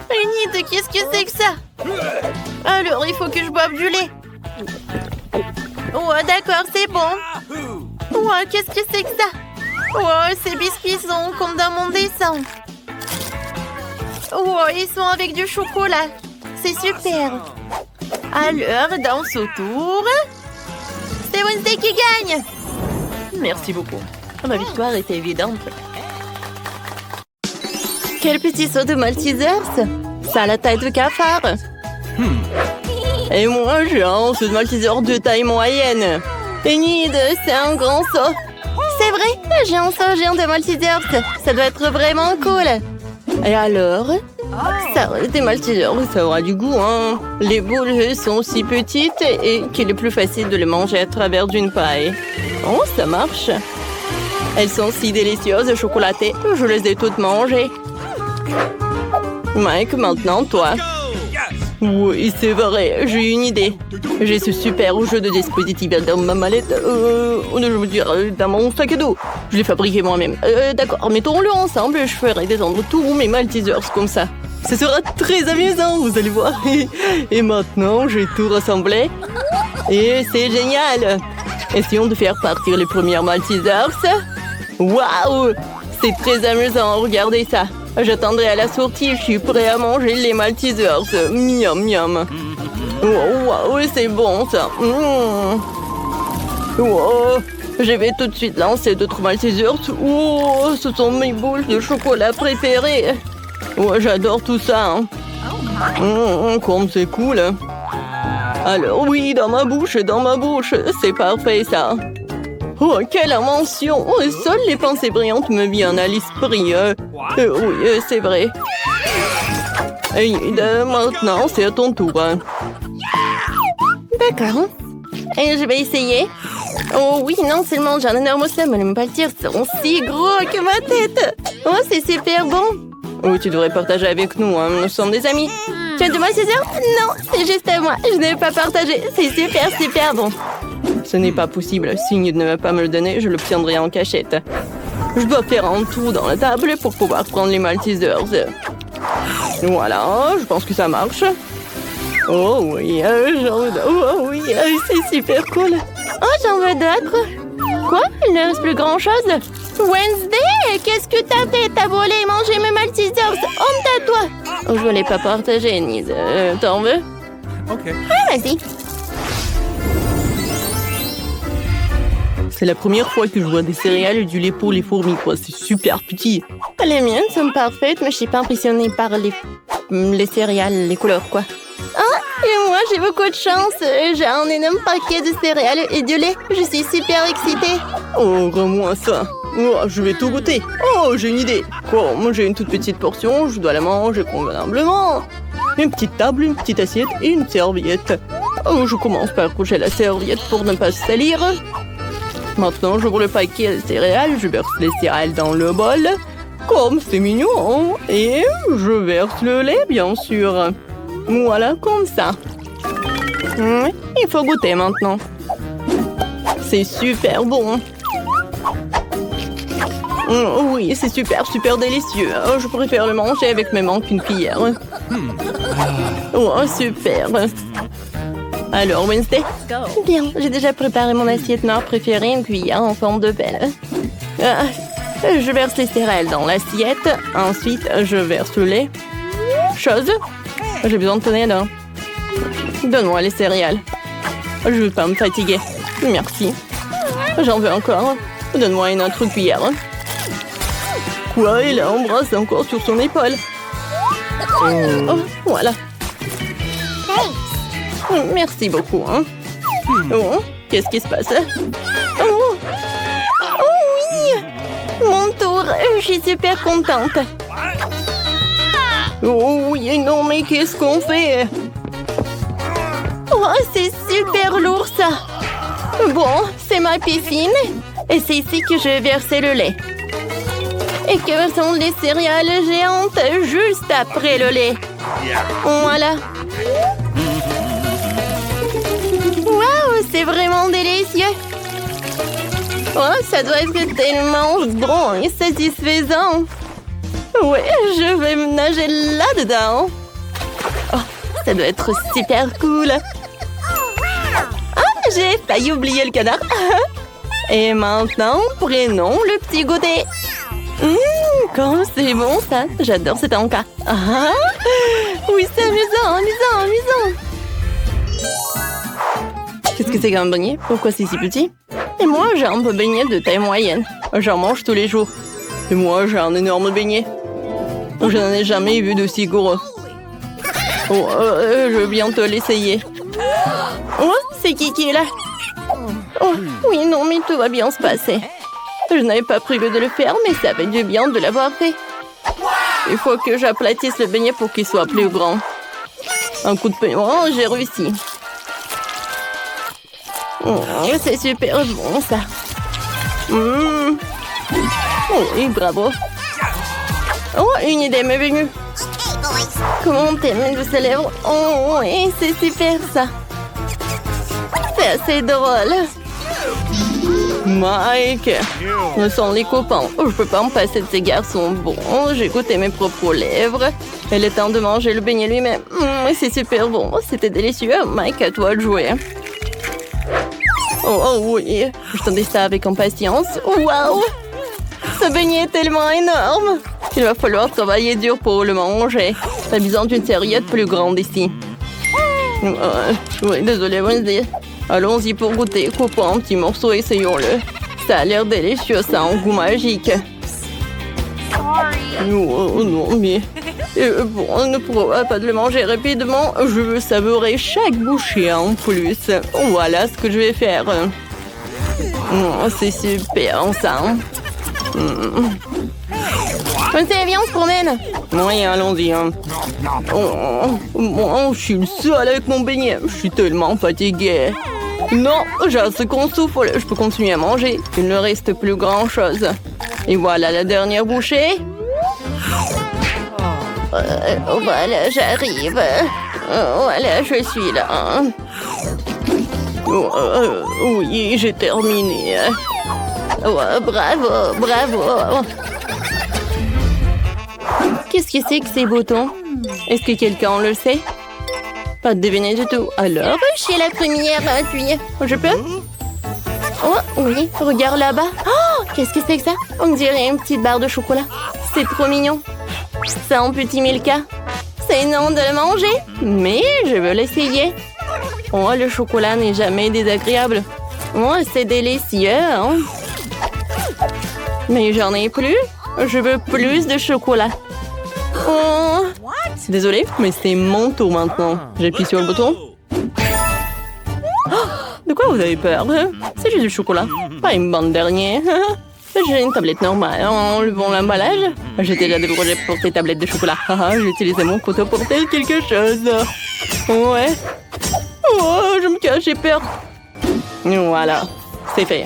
Enid, qu'est-ce que c'est que ça? Alors, il faut que je boive du lait. Oh, d'accord, c'est bon. Oh, qu'est-ce que c'est que ça? Oh, ces biscuits sont comme dans mon dessin. Oh, ils sont avec du chocolat. C'est super. Alors, dans ce tour, c'est Wednesday qui gagne. Merci beaucoup. Ma victoire était évidente. Quel petit saut de Maltesers. Ça a la taille de cafard. Et moi, j'ai un saut de Malteser de taille moyenne. Enid, c'est un grand saut. C'est vrai, j'ai un saut géant de Maltesers. Ça doit être vraiment cool. Et alors? Ça, des Maltesers, ça aura du goût, hein. Les boules sont si petites et qu'il est plus facile de les manger à travers d'une paille. Oh, ça marche. Elles sont si délicieuses, chocolatées. Je les ai toutes mangées. Mike, maintenant, toi. Oui, c'est vrai, j'ai une idée. J'ai ce super jeu de dispositif dans ma mallette. Je veux dire, dans mon sac à dos. Je l'ai fabriqué moi-même. D'accord, mettons-le ensemble et je ferai descendre tous mes Maltesers comme ça. Ce sera très amusant, vous allez voir. Et maintenant, j'ai tout rassemblé. Et c'est génial. Essayons de faire partir les premières Maltesers. Waouh! C'est très amusant, regardez ça. J'attendrai à la sortie, je suis prêt à manger les Maltesers. Miam, miam. Waouh, c'est bon ça. Wow. Je vais tout de suite lancer d'autres Maltesers. Oh, ce sont mes boules de chocolat préférées. Ouais, j'adore tout ça. Hein. Comme c'est cool. Alors oui, dans ma bouche, c'est parfait ça. Oh, quelle invention! Oh, seules les pensées brillantes me viennent à l'esprit. Oui, c'est vrai. Et maintenant, c'est à ton tour. D'accord. Et je vais essayer. Oh oui, non seulement j'ai un énorme seum, mais ne pas le dire, sont si gros que ma tête. Oh, c'est super bon. Oh, tu devrais partager avec nous, hein. Nous sommes des amis. Tu as de moi, César? Non, c'est juste à moi. Je ne vais pas partager. C'est super, super bon. Ce n'est pas possible. Signe de ne pas me le donner, je l'obtiendrai en cachette. Je dois faire un trou dans la table pour pouvoir prendre les Maltesers. Voilà, je pense que ça marche. Oh oui, oh oui, c'est super cool. Oh, j'en veux d'autres. Quoi? Il ne reste plus grand-chose? Wednesday, qu'est-ce que t'as fait? T'as volé et mangé mes Maltesers. Honte à toi. Oh, je voulais pas partager, Nise. T'en veux? OK. Ah, vas-y. C'est la première fois que je vois des céréales et du lait pour les fourmis, quoi. C'est super petit. Les miennes sont parfaites, mais je suis pas impressionnée par les céréales, les couleurs, quoi. Ah, et moi, j'ai beaucoup de chance. J'ai un énorme paquet de céréales et du lait. Je suis super excitée. Oh, rends-moi ça. Oh, je vais tout goûter. Oh, j'ai une idée. Quoi, moi, j'ai une toute petite portion. Je dois la manger convenablement. Une petite table, une petite assiette et une serviette. Oh, je commence par coucher la serviette pour ne pas se salir. Maintenant, j'ouvre le paquet de céréales. Je verse les céréales dans le bol. Comme c'est mignon. Et je verse le lait, bien sûr. Voilà, comme ça. Il faut goûter maintenant. C'est super bon. Oui, c'est super, super délicieux. Je préfère le manger avec mes mains qu'une cuillère. Oh, super. Alors, Wednesday? Bien, j'ai déjà préparé mon assiette noire préférée, une cuillère en forme de belle. Je verse les céréales dans l'assiette. Ensuite, je verse le lait. Chose? J'ai besoin de ton aide. Donne-moi les céréales. Je veux pas me fatiguer. Merci. J'en veux encore. Donne-moi une autre cuillère. Quoi? Il embrasse encore sur son épaule. Oh, voilà. Merci beaucoup. Hein. Oh, qu'est-ce qui se passe? Oh oui! Mon tour. Je suis super contente. Oh oui, non, mais qu'est-ce qu'on fait? Oh, c'est super lourd, ça. Bon, c'est ma piscine. Et c'est ici que je vais verser le lait. Et que sont les céréales géantes juste après le lait. Voilà. Waouh, c'est vraiment délicieux. Oh, ça doit être tellement bon et satisfaisant. Ouais, je vais me nager là-dedans. Oh, ça doit être super cool. Ah, j'ai failli oublier le canard. Et maintenant, prenons le petit goûter. Comme c'est bon ça. J'adore cet encas. Ah, oui, c'est amusant, amusant, amusant. Qu'est-ce que c'est qu'un beignet? Pourquoi c'est si petit? Et moi, j'ai un peu beignet de taille moyenne. J'en mange tous les jours. Et moi, j'ai un énorme beignet. Je n'en ai jamais vu d'aussi gros. Oh, je veux bientôt l'essayer. Oh, c'est qui est là? Oh, oui, non, mais tout va bien se passer. Je n'avais pas prévu de le faire, mais ça fait du bien de l'avoir fait. Il faut que j'aplatisse le beignet pour qu'il soit plus grand. Un coup de peigne. Oh, j'ai réussi. C'est super bon, ça. Oui, bravo. Oh, une idée m'est venue. Comment t'aimes de ses lèvres? Oh, oui, c'est super, ça. C'est assez drôle. Mike, nous sommes les copains. Je peux pas me passer de ces garçons bons. J'ai goûté mes propres lèvres. Il est temps de manger le beignet lui-même. C'est super bon. C'était délicieux. Mike, à toi de jouer. Oh oui, je tendais ça avec impatience. Waouh! Ce beignet est tellement énorme. Il va falloir travailler dur pour le manger. T'as besoin d'une serviette plus grande ici. Oui, désolé, Wednesday. Allons-y pour goûter. Coupons un petit morceau et essayons-le. Ça a l'air délicieux, ça a un goût magique. Oh non, mais Bon, ne pourra pas de le manger rapidement. Je veux savourer chaque bouchée en plus. Voilà ce que je vais faire. C'est super, ça. Viens, on se promène. Oui, allons-y. Je suis une seule avec mon beignet. Je suis tellement fatiguée. Non, j'ai assez qu'on souffle. Je peux continuer à manger. Il ne reste plus grand-chose. Et voilà la dernière bouchée. Voilà, j'arrive. Voilà, je suis là. Oui, j'ai terminé. Bravo, bravo. Qu'est-ce que c'est que ces boutons? Est-ce que quelqu'un le sait? Pas de deviner du tout. Alors, je suis la première à appuyer. Je peux? Oh, oui, regarde là-bas. Oh, qu'est-ce que c'est que ça? On dirait une petite barre de chocolat. C'est trop mignon. Ça en petit Milka. C'est non de le manger, mais je veux l'essayer. Oh, le chocolat n'est jamais désagréable. Oh, c'est délicieux, hein? Mais j'en ai plus. Je veux plus de chocolat. Oh. Désolée, mais c'est mon tour maintenant. J'appuie sur le bouton. Oh, de quoi vous avez peur? C'est juste du chocolat. Pas une bande dernière. J'ai une tablette normale. Enlevons l'emballage. J'ai déjà des projets pour ces tablettes de chocolat. J'ai utilisé mon couteau pour faire quelque chose. Ouais. Oh, je me cache, j'ai peur. Voilà, c'est fait.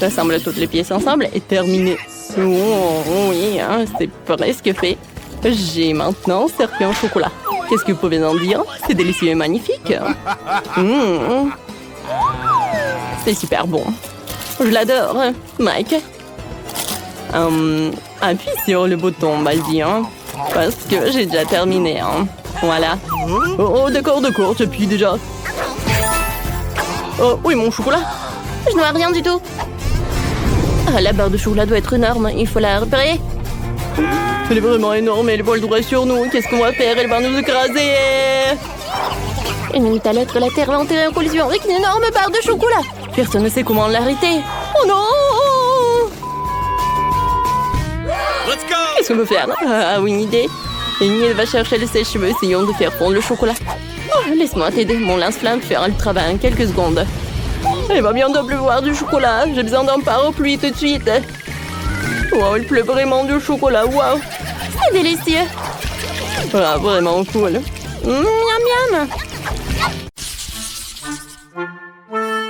J'assemble toutes les pièces ensemble et terminé. Oh, oui, hein, c'est presque fait. J'ai maintenant servi en chocolat. Qu'est-ce que vous pouvez en dire? C'est délicieux et magnifique. C'est super bon. Je l'adore. Mike. Appuie sur le bouton, vas-y, hein, parce que j'ai déjà terminé. Hein. Voilà. Oh, d'accord, j'appuie déjà. Oh, oui, mon chocolat. Je ne vois rien du tout. Ah, la barre de chocolat doit être énorme. Il faut la repérer. Elle est vraiment énorme, elle vole droit sur nous. Qu'est-ce qu'on va faire? Elle va nous écraser. Une minute à l'autre, la Terre va entrer en collision avec une énorme barre de chocolat. Personne ne sait comment l'arrêter. Oh non! Qu'est-ce qu'on peut faire? Ah, oui, une idée. Amy va chercher le sèche-cheveux. Essayons de faire fondre le chocolat. Oh, laisse-moi t'aider. Mon lance-flamme fera le travail en quelques secondes. Il va bientôt pleuvoir du chocolat. J'ai besoin d'un parapluie tout de suite. Wow, il pleut vraiment du chocolat. Wow. C'est délicieux. Ah, vraiment cool. Miam miam.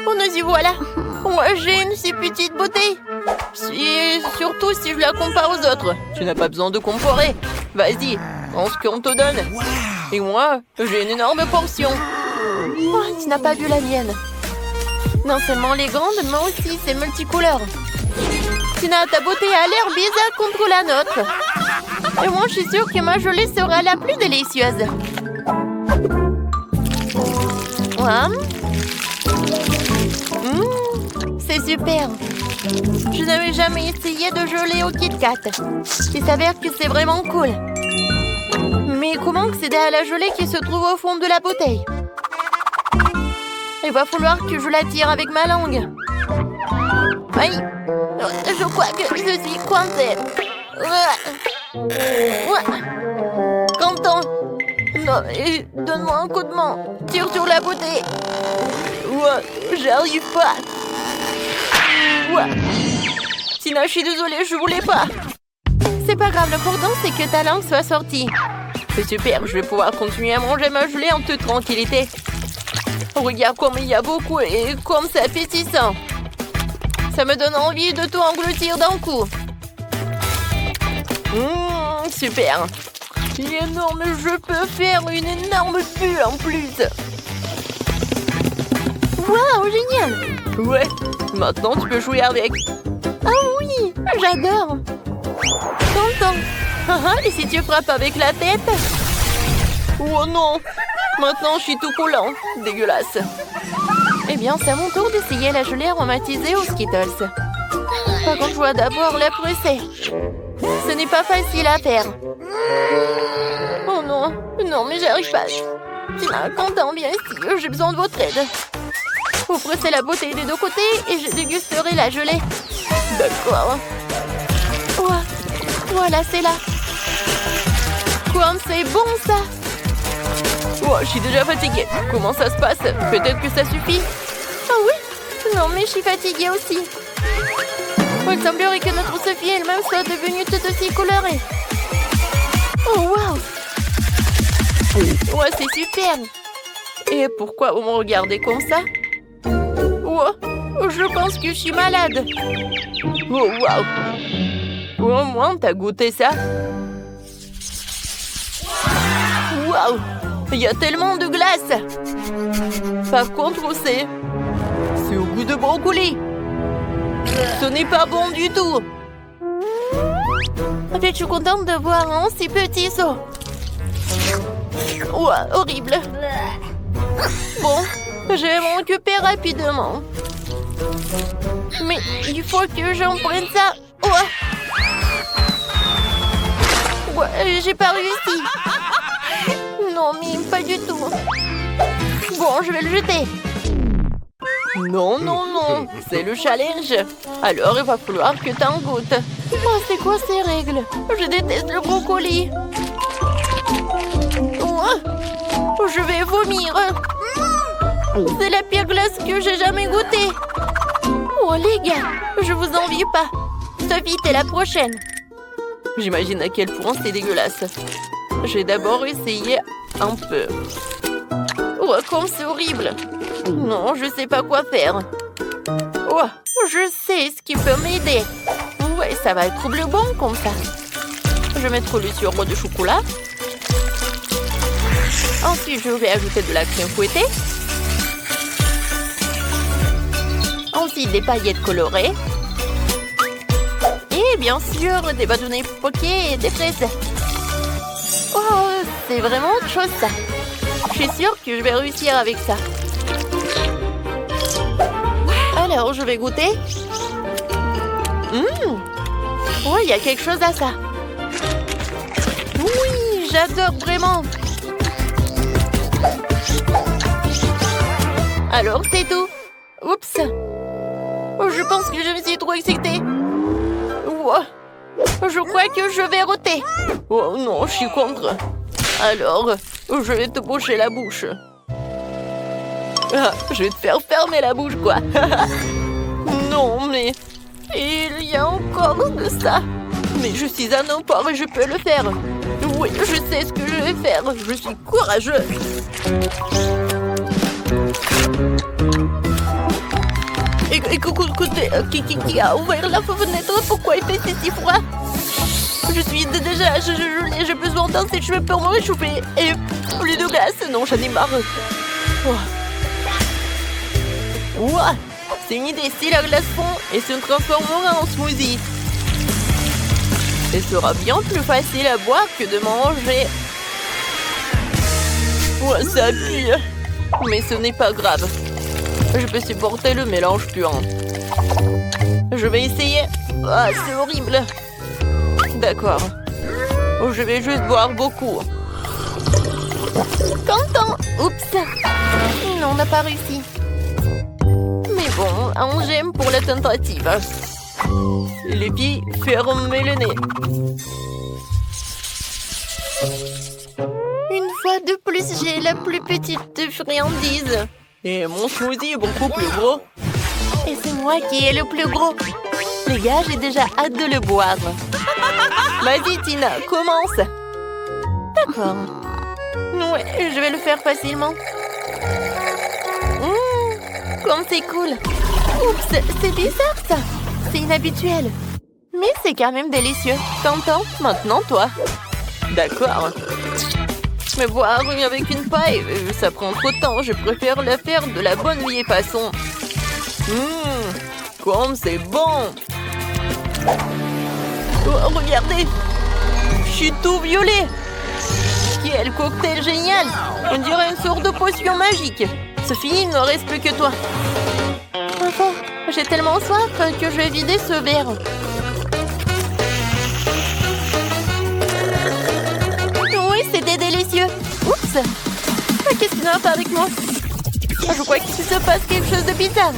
Oh, nous y voilà. Moi, j'ai une si petite beauté. Surtout si je la compare aux autres. Tu n'as pas besoin de comparer. Vas-y, prends ce qu'on te donne. Et moi, j'ai une énorme portion. Oh, tu n'as pas vu la mienne. Non seulement les grandes, mais aussi c'est multicouleur. Tina, ta beauté a l'air bizarre contre la nôtre. Et moi, je suis sûre que ma gelée sera la plus délicieuse. Ouais. C'est super. Je n'avais jamais essayé de gelée au Kit Kat. Il s'avère que c'est vraiment cool. Mais comment accéder à la gelée qui se trouve au fond de la bouteille? Il va falloir que je la tire avec ma langue. Aïe. Je crois que je suis coincée. Quentin. Non, donne-moi un coup de main. Tire sur la bouteille. J'arrive pas. Tina, je suis désolée, je voulais pas. C'est pas grave, l'important c'est que ta langue soit sortie. C'est super, je vais pouvoir continuer à manger ma gelée en toute tranquillité. Regarde comme il y a beaucoup et comme c'est appétissant. Ça me donne envie de tout engloutir d'un coup. Super. Il est énorme, je peux faire une énorme bulle en plus. Waouh, génial. Ouais, maintenant tu peux jouer avec. Ah oui, j'adore. Tonton. Et si tu frappes avec la tête? Oh non. Maintenant je suis tout collant. Dégueulasse. Eh bien, c'est à mon tour d'essayer la gelée aromatisée aux Skittles. Par contre, je dois d'abord la presser. Ce n'est pas facile à faire. Oh non. Non, mais j'arrive pas. Tina, Quentin, viens ici. J'ai besoin de votre aide. Vous pressez la bouteille des deux côtés et je dégusterai la gelée. D'accord. Voilà, c'est là. Quoi? c'est bon ça! Oh, je suis déjà fatiguée. Comment ça se passe? Peut-être que ça suffit. Ah oui? Non, mais je suis fatiguée aussi. Il semblerait que notre Sophie elle-même soit devenue toute aussi colorée. Oh, waouh! Ouais, c'est super. Et pourquoi vous me regardez comme ça? Oh, je pense que je suis malade. Oh, waouh! Au moins, t'as goûté ça? Waouh! Il y a tellement de glace! Par contre, c'est au goût de brocoli. Ce n'est pas bon du tout. Je suis contente de voir un si petit saut. Ouah, horrible. Bon, je vais m'en occuper rapidement. Mais il faut que j'en prenne ça. Ouais, j'ai pas réussi. Non, mais pas du tout. Bon, je vais le jeter. Non, non, non. C'est le challenge. Alors, il va falloir que t'en goûtes. Oh, c'est quoi ces règles? Je déteste le brocoli. Je vais vomir. C'est la pire glace que j'ai jamais goûtée. Oh, les gars, je vous envie pas. Sophie, t'es la prochaine. J'imagine à quel point c'est dégueulasse. Je vais d'abord essayer un peu. Oh, comme c'est horrible. Non, je sais pas quoi faire. Oh, je sais ce qui peut m'aider. Ouais, ça va être bleu bon comme ça. Je vais mettre le sirop de chocolat. Ensuite, je vais ajouter de la crème fouettée. Ensuite, des paillettes colorées. Et bien sûr, des bâtonnets poqués et des fraises. Oh, c'est vraiment autre chose ça. Je suis sûre que je vais réussir avec ça. Alors, je vais goûter. Oui, il y a quelque chose à ça. Oui, j'adore vraiment. Alors, c'est tout. Oups. Oh, je pense que je me suis trop excitée. Wow. Je crois que je vais roter. Oh non, je suis contre. Alors, je vais te boucher la bouche. Ah, je vais te faire fermer la bouche, quoi. Non, mais il y a encore de ça. Mais je suis un emport et je peux le faire. Oui, je sais ce que je vais faire. Je suis courageux. Écoutez, qui a ouvert la fenêtre? Pourquoi il fait si froid? Je suis déjà j'ai besoin d'un sèche-cheveux pour me réchauffer. Et plus de glace. Non, j'en ai marre. Ouah, c'est une idée. Si la glace fond et se transformera en smoothie. Ce sera bien plus facile à boire que de manger. Ouah, ça pue. Mais ce n'est pas grave. Je peux supporter le mélange puant. Je vais essayer. Ah, c'est horrible. D'accord. Je vais juste boire beaucoup. Content. Oups. Non, on n'a pas réussi. Mais bon, un j'aime pour la tentative. Les filles, fermez le nez. Une fois de plus, j'ai la plus petite friandise. Et mon smoothie est beaucoup plus gros. Et c'est moi qui ai le plus gros. Les gars, j'ai déjà hâte de le boire. Vas-y, Tina, commence. D'accord. Ouais, je vais le faire facilement. Comme c'est cool. Oups, c'est bizarre ça. C'est inhabituel. Mais c'est quand même délicieux. T'entends? Maintenant, toi. D'accord. Mais boire avec une paille, ça prend trop de temps. Je préfère la faire de la bonne vieille façon. Comme c'est bon. Oh, regardez. Je suis tout violet. Quel cocktail génial. On dirait une sorte de potion magique. Sophie, il ne reste plus que toi. Enfin, j'ai tellement soif que je vais vider ce verre. Oui, c'était délicieux. Oups. Qu'est-ce qui ne va pas avec moi? Je crois qu'il se passe quelque chose de bizarre.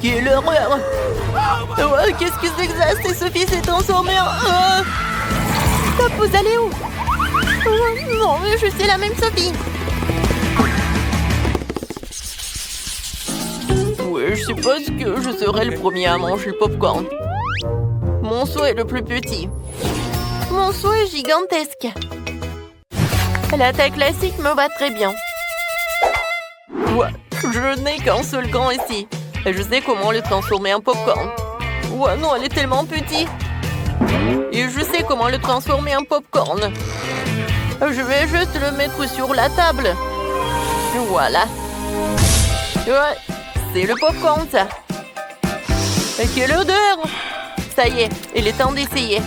Quelle horreur. Qu'est-ce que c'est que ça? C'est Sophie s'est transformée en... Stop, vous allez où? Oh, non, je suis la même Sophie. Oui, je suppose que je serai le premier à manger le popcorn. Mon seau est le plus petit. Mon seau est gigantesque. La taille classique me va très bien. Ouais, je n'ai qu'un seul grand ici. Et je sais comment le transformer en popcorn. Ouais, non, elle est tellement petite. Et je sais comment le transformer en popcorn. Je vais juste le mettre sur la table. Voilà. Ouais, c'est le popcorn, ça. Et quelle odeur! Ça y est, il est temps d'essayer.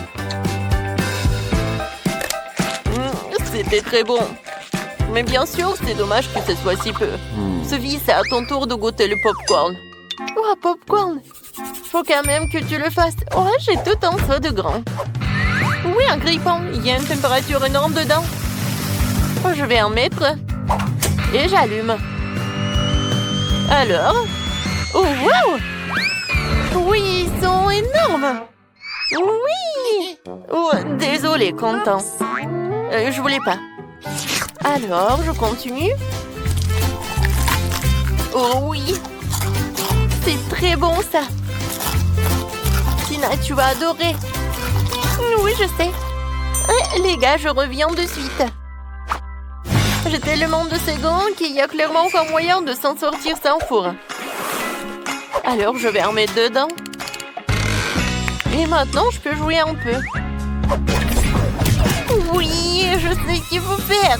C'était très bon. Mais bien sûr, c'est dommage que ce soit si peu. Sophie, c'est à ton tour de goûter le popcorn. Oh, popcorn. Faut quand même que tu le fasses. Oh, j'ai tout un seau de grand. Oui, un grille-pain. Il y a une température énorme dedans. Oh, je vais en mettre. Et j'allume. Alors? Oh, wow! Oui, ils sont énormes. Oui! Oh, désolé, Quentin. Je voulais pas. Alors, je continue. Oh oui! C'est très bon, ça. Tina, tu vas adorer. Oui, je sais. Les gars, je reviens de suite. J'ai tellement de secondes qu'il y a clairement aucun moyen de s'en sortir sans four. Alors, je vais en mettre dedans. Et maintenant, je peux jouer un peu. Oui, je sais ce qu'il faut faire.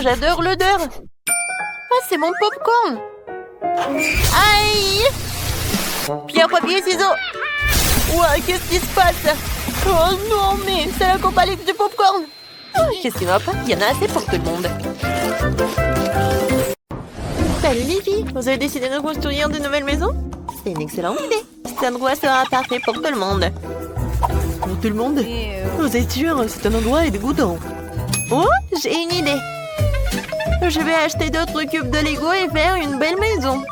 J'adore l'odeur. Ah, c'est mon popcorn. Aïe! Pierre, papier, ciseaux. Ouais, qu'est-ce qui se passe? Oh non, mais c'est la compagnie du popcorn. Qu'est-ce qui va pas? Il y en a assez pour tout le monde. Salut les filles, vous avez décidé de construire de nouvelles maisons? C'est une excellente idée. Cet endroit sera parfait pour tout le monde. Pour tout le monde? Vous êtes sûr? C'est un endroit dégoûtant. Oh, j'ai une idée. Je vais acheter d'autres cubes de Lego et faire une belle maison.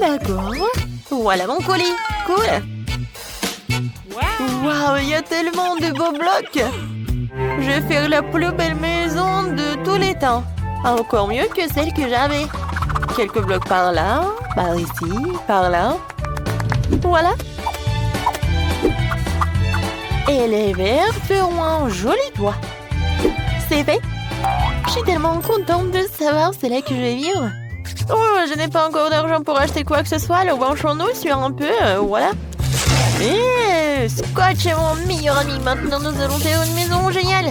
D'accord. Voilà mon colis. Cool. Waouh, il y a tellement de beaux blocs. Je vais faire la plus belle maison de tous les temps. Encore mieux que celle que j'avais. Quelques blocs par là, par ici, par là. Voilà. Et les verres feront un joli toit. C'est fait. Je suis tellement contente de savoir c'est là que je vais vivre. Oh, je n'ai pas encore d'argent pour acheter quoi que ce soit. Alors branchons-nous sur un peu, voilà. Et Scotch est mon meilleur ami. Maintenant, nous allons faire une maison géniale.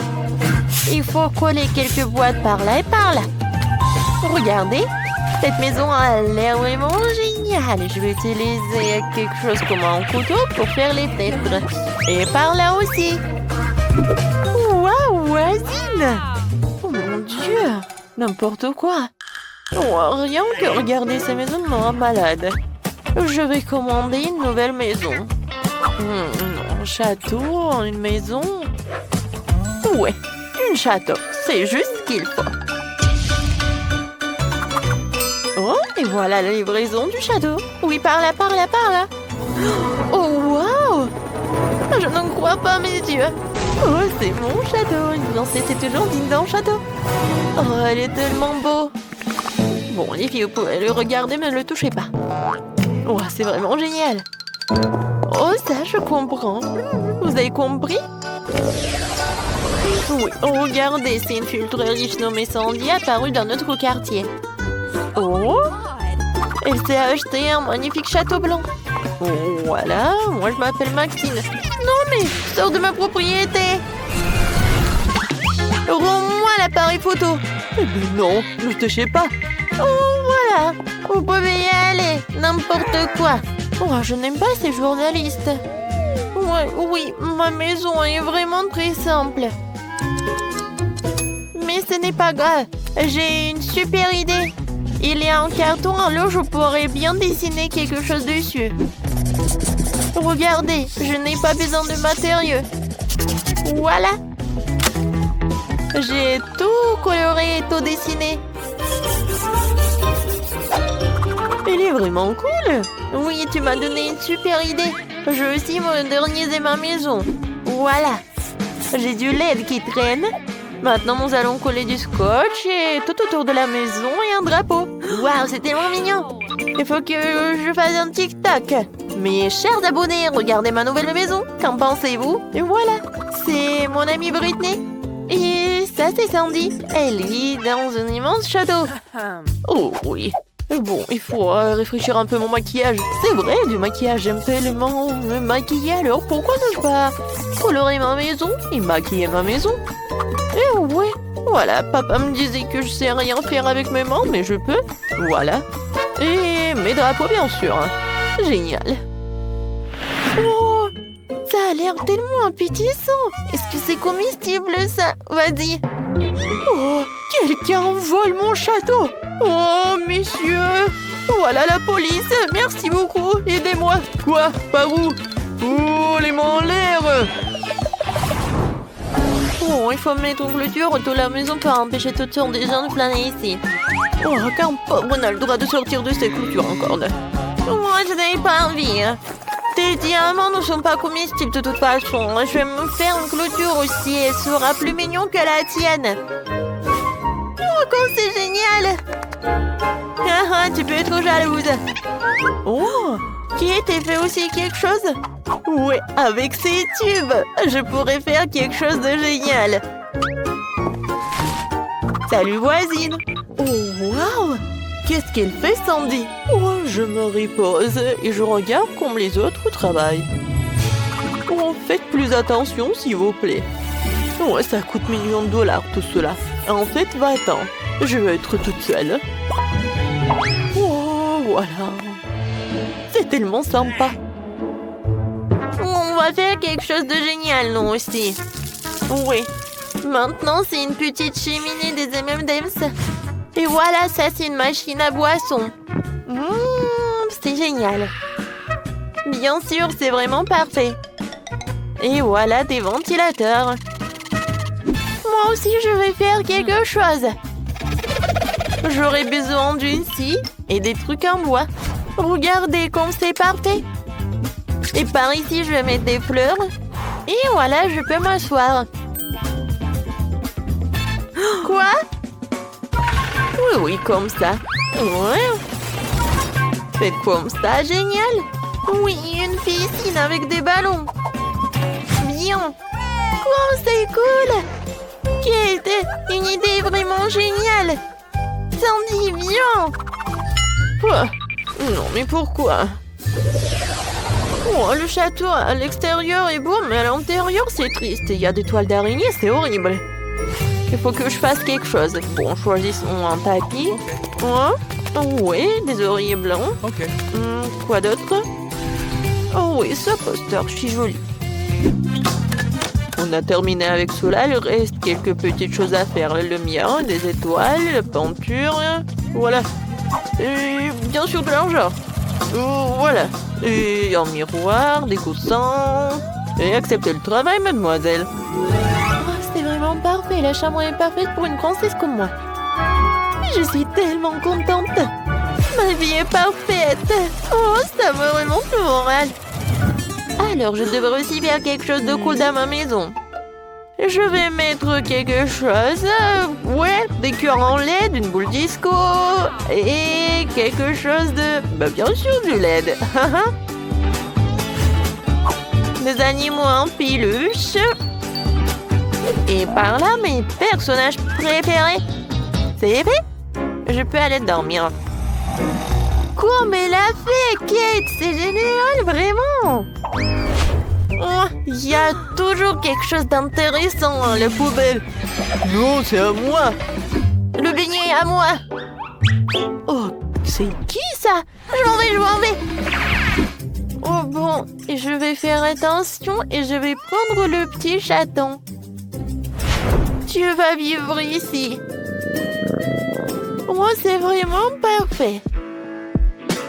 Il faut coller quelques boîtes par là et par là. Regardez, cette maison a l'air vraiment géniale. Je vais utiliser quelque chose comme un couteau pour faire les fenêtres. Et par là aussi. Waouh, voisine! Oh mon Dieu! N'importe quoi! Oh, rien que regarder ces maisons me rend malade. Je vais commander une nouvelle maison. Un château, une maison... Ouais, un château. C'est juste ce qu'il faut. Oh, et voilà la livraison du château. Oui, par là, par là, par là. Oh, waouh! Je n'en crois pas mes yeux. Oh, c'est mon château. Non, c'était toujours digne d'un château. Oh, elle est tellement beau. Bon, les filles, vous pouvez le regarder, mais ne le touchez pas. Oh, c'est vraiment génial. Oh, ça, je comprends. Vous avez compris? Oui, oh, regardez, c'est une fille très riche nommée Sandy apparue dans notre quartier. Oh, elle s'est acheté un magnifique château blanc. Oh, voilà, moi je m'appelle Maxine. Non mais, sors de ma propriété. Rends-moi l'appareil photo. Non, ne touchez pas. Oh, voilà, vous pouvez y aller, n'importe quoi. Oh, je n'aime pas ces journalistes. Ouais, oui, ma maison est vraiment très simple. Mais ce n'est pas grave, j'ai une super idée. Il y a un carton, alors je pourrais bien dessiner quelque chose dessus. Regardez, je n'ai pas besoin de matériaux. Voilà. J'ai tout coloré et tout dessiné. Il est vraiment cool. Oui, tu m'as donné une super idée. Je veux aussi moderniser ma maison. Voilà. J'ai du LED qui traîne. Maintenant, nous allons coller du scotch et tout autour de la maison et un drapeau. Waouh, c'est tellement mignon. Il faut que je fasse un TikTok. Mes chers abonnés, regardez ma nouvelle maison. Qu'en pensez-vous? Et voilà, c'est mon amie Britney. Et ça, c'est Sandy. Elle vit dans un immense château. Oh oui. Bon, il faut réfléchir un peu mon maquillage. C'est vrai, du maquillage, j'aime tellement me maquiller. Alors pourquoi ne pas colorer ma maison et maquiller ma maison? Eh ouais, voilà, papa me disait que je sais rien faire avec mes mains, mais je peux. Voilà. Et mes drapeaux, bien sûr. Génial. Oh, ça a l'air tellement appétissant. Est-ce que c'est comestible, ça? Vas-y. Oh, quelqu'un vole mon château. Oh, messieurs. Voilà la police. Merci beaucoup. Aidez-moi. Quoi? Par où? Oh, les mains en l'air. Oh, il faut mettre une clôture autour de la maison pour empêcher toutes sortes de gens de flâner ici. Oh, qu'un pauvre n'a le droit de sortir de cette clôture encore. Moi, je n'avais pas envie. Tes diamants ne sont pas comestibles de toute façon. Je vais me faire une clôture aussi. Elle sera plus mignon que la tienne. Oh, comme c'est génial! Ah, tu peux être jalouse. Oh, qui était fait aussi quelque chose? Ouais, avec ces tubes, je pourrais faire quelque chose de génial. Salut voisine. Oh, waouh! Qu'est-ce qu'elle fait, Sandy? Oh, je me repose et je regarde comme les autres travaillent. Oh, faites plus attention, s'il vous plaît. Oh, ça coûte millions de dollars, tout cela. En fait, va-t'en. Je veux être toute seule. Oh, voilà. C'est tellement sympa. On va faire quelque chose de génial, nous aussi. Oui. Maintenant, c'est une petite cheminée des M&M's. Et voilà, ça, c'est une machine à boisson. C'est génial. Bien sûr, c'est vraiment parfait. Et voilà des ventilateurs. Moi aussi, je vais faire quelque chose. J'aurai besoin d'une scie et des trucs en bois. Regardez comme c'est parfait. Et par ici, je vais mettre des fleurs. Et voilà, je peux m'asseoir. Quoi? Oui, oui, comme ça. Ouais. C'est comme ça, génial. Oui, une piscine avec des ballons. Bien. Quoi, c'est cool. Kate, une idée vraiment géniale. Sandy, viens. Quoi? Non, mais pourquoi? Oh, le château à l'extérieur est beau, mais à l'intérieur, c'est triste. Il y a des toiles d'araignée, c'est horrible. Il faut que je fasse quelque chose. Bon, choisissons un tapis. Oui, des oreillers blancs. Quoi d'autre? Oh oui, ce poster, c'est joli. On a terminé avec cela, il reste quelques petites choses à faire. La lumière, des étoiles, la peinture, voilà. Et bien sûr de l'argent. Voilà. Et un miroir, des coussins. Et acceptez le travail, mademoiselle. Oh, c'est vraiment parfait, la chambre est parfaite pour une princesse comme moi. Je suis tellement contente. Ma vie est parfaite. Oh, ça me remonte le moral. Alors, je devrais aussi faire quelque chose de cool dans ma maison. Je vais mettre quelque chose. Ouais, des cœurs en LED, une boule disco. Et quelque chose de... Bah, bien sûr, du LED. Des animaux en peluche. Et par là, mes personnages préférés. C'est vrai? Je peux aller dormir. Comme elle a fait, Kate! C'est génial, vraiment! Oh, il y a toujours quelque chose d'intéressant dans la poubelle. Non, c'est à moi. Le beignet est à moi. Oh, c'est qui ça? Je m'en vais. Oh bon, je vais faire attention et je vais prendre le petit chaton. Tu vas vivre ici. Oh, c'est vraiment parfait.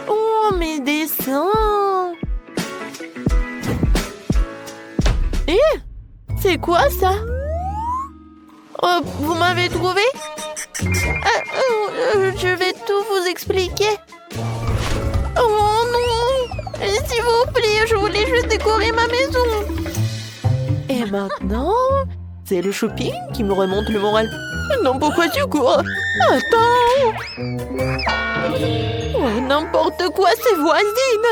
Oh, mes dessins. C'est quoi ça? Oh, vous m'avez trouvé? Je vais tout vous expliquer. Oh non! s'il vous plaît, je voulais juste décorer ma maison. Et maintenant, c'est le shopping qui me remonte le moral. Non, pourquoi tu cours? Attends! Oh, n'importe quoi, c'est voisine!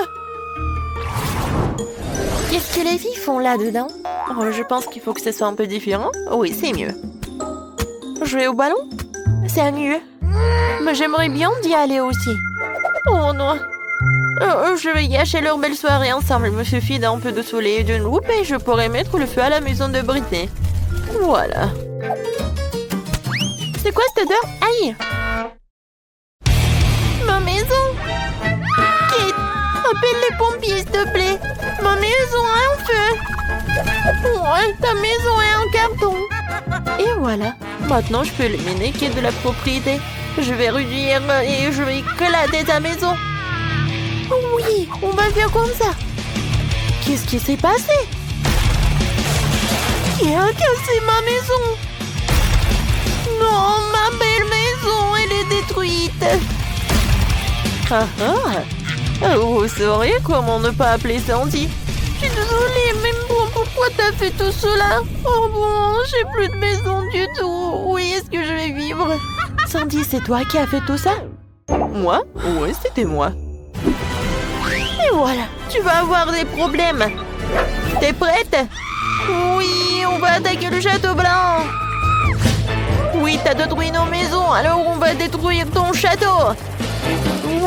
Qu'est-ce que les filles font là-dedans? Oh, je pense qu'il faut que ce soit un peu différent. Oui, c'est mieux. Jouer au ballon? C'est mieux. Mais j'aimerais bien d'y aller aussi. Oh non! Je vais gâcher leur belle soirée ensemble. Il me suffit d'un peu de soleil et d'une loupe et je pourrai mettre le feu à la maison de Britney. Voilà. C'est quoi cette odeur? Aïe! Ma maison! Kate, appelle les pompiers, s'il te plaît. Ma maison a un feu. Ouais, ta maison est en carton. Et voilà. Maintenant, je peux éliminer Kate de la propriété. Je vais réduire et je vais éclater ta maison. Oui, on va faire comme ça. Qu'est-ce qui s'est passé? Qui a cassé ma maison? Non, ma belle maison, elle est détruite. Vous sauriez comment ne pas appeler Sandy? Je suis désolée, mais bon, pourquoi t'as fait tout cela? Oh bon, j'ai plus de maison du tout. Où est-ce que je vais vivre? Sandy, c'est toi qui as fait tout ça? Moi? Oui, c'était moi. Et voilà, tu vas avoir des problèmes. T'es prête? Oui, on va attaquer le château blanc. Oui, t'as détruit nos maisons, alors on va détruire ton château.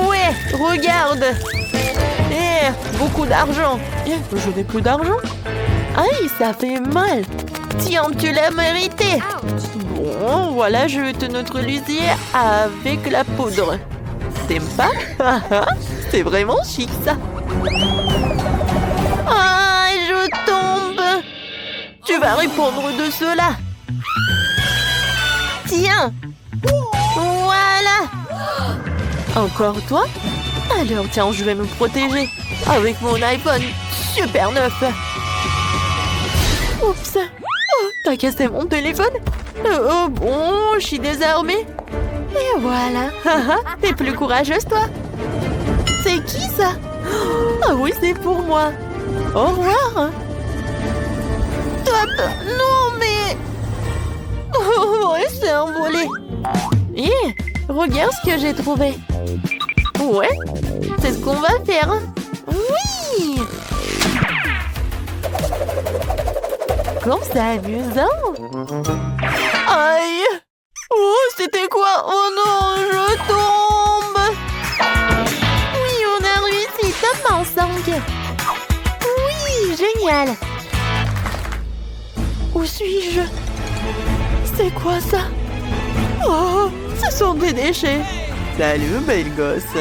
Ouais, regarde. Beaucoup d'argent. Je n'ai plus d'argent. Aïe, ça fait mal. Tiens, tu l'as mérité. Bon, voilà, je vais te neutraliser avec la poudre. T'aimes pas? C'est vraiment chic, ça. Ah, je tombe. Tu vas répondre de cela. Tiens. Voilà. Encore toi? Alors tiens, je vais me protéger avec mon iPhone super neuf. Oups. Oh, t'as cassé mon téléphone? Oh bon, je suis désarmée. Et voilà. T'es plus courageuse, toi. C'est qui ça? Ah oui, c'est pour moi. Au revoir. Top. Non, mais... Oh, ouais, c'est envolé. Regarde ce que j'ai trouvé. Ouais, c'est ce qu'on va faire. Oui. Comme c'est amusant. Aïe. Oh, c'était quoi? Oh non, je tombe. Oui, on a réussi. Top en 5. Oui, génial. Où suis-je? C'est quoi ça? Oh, ce sont des déchets. Salut, belle gosse.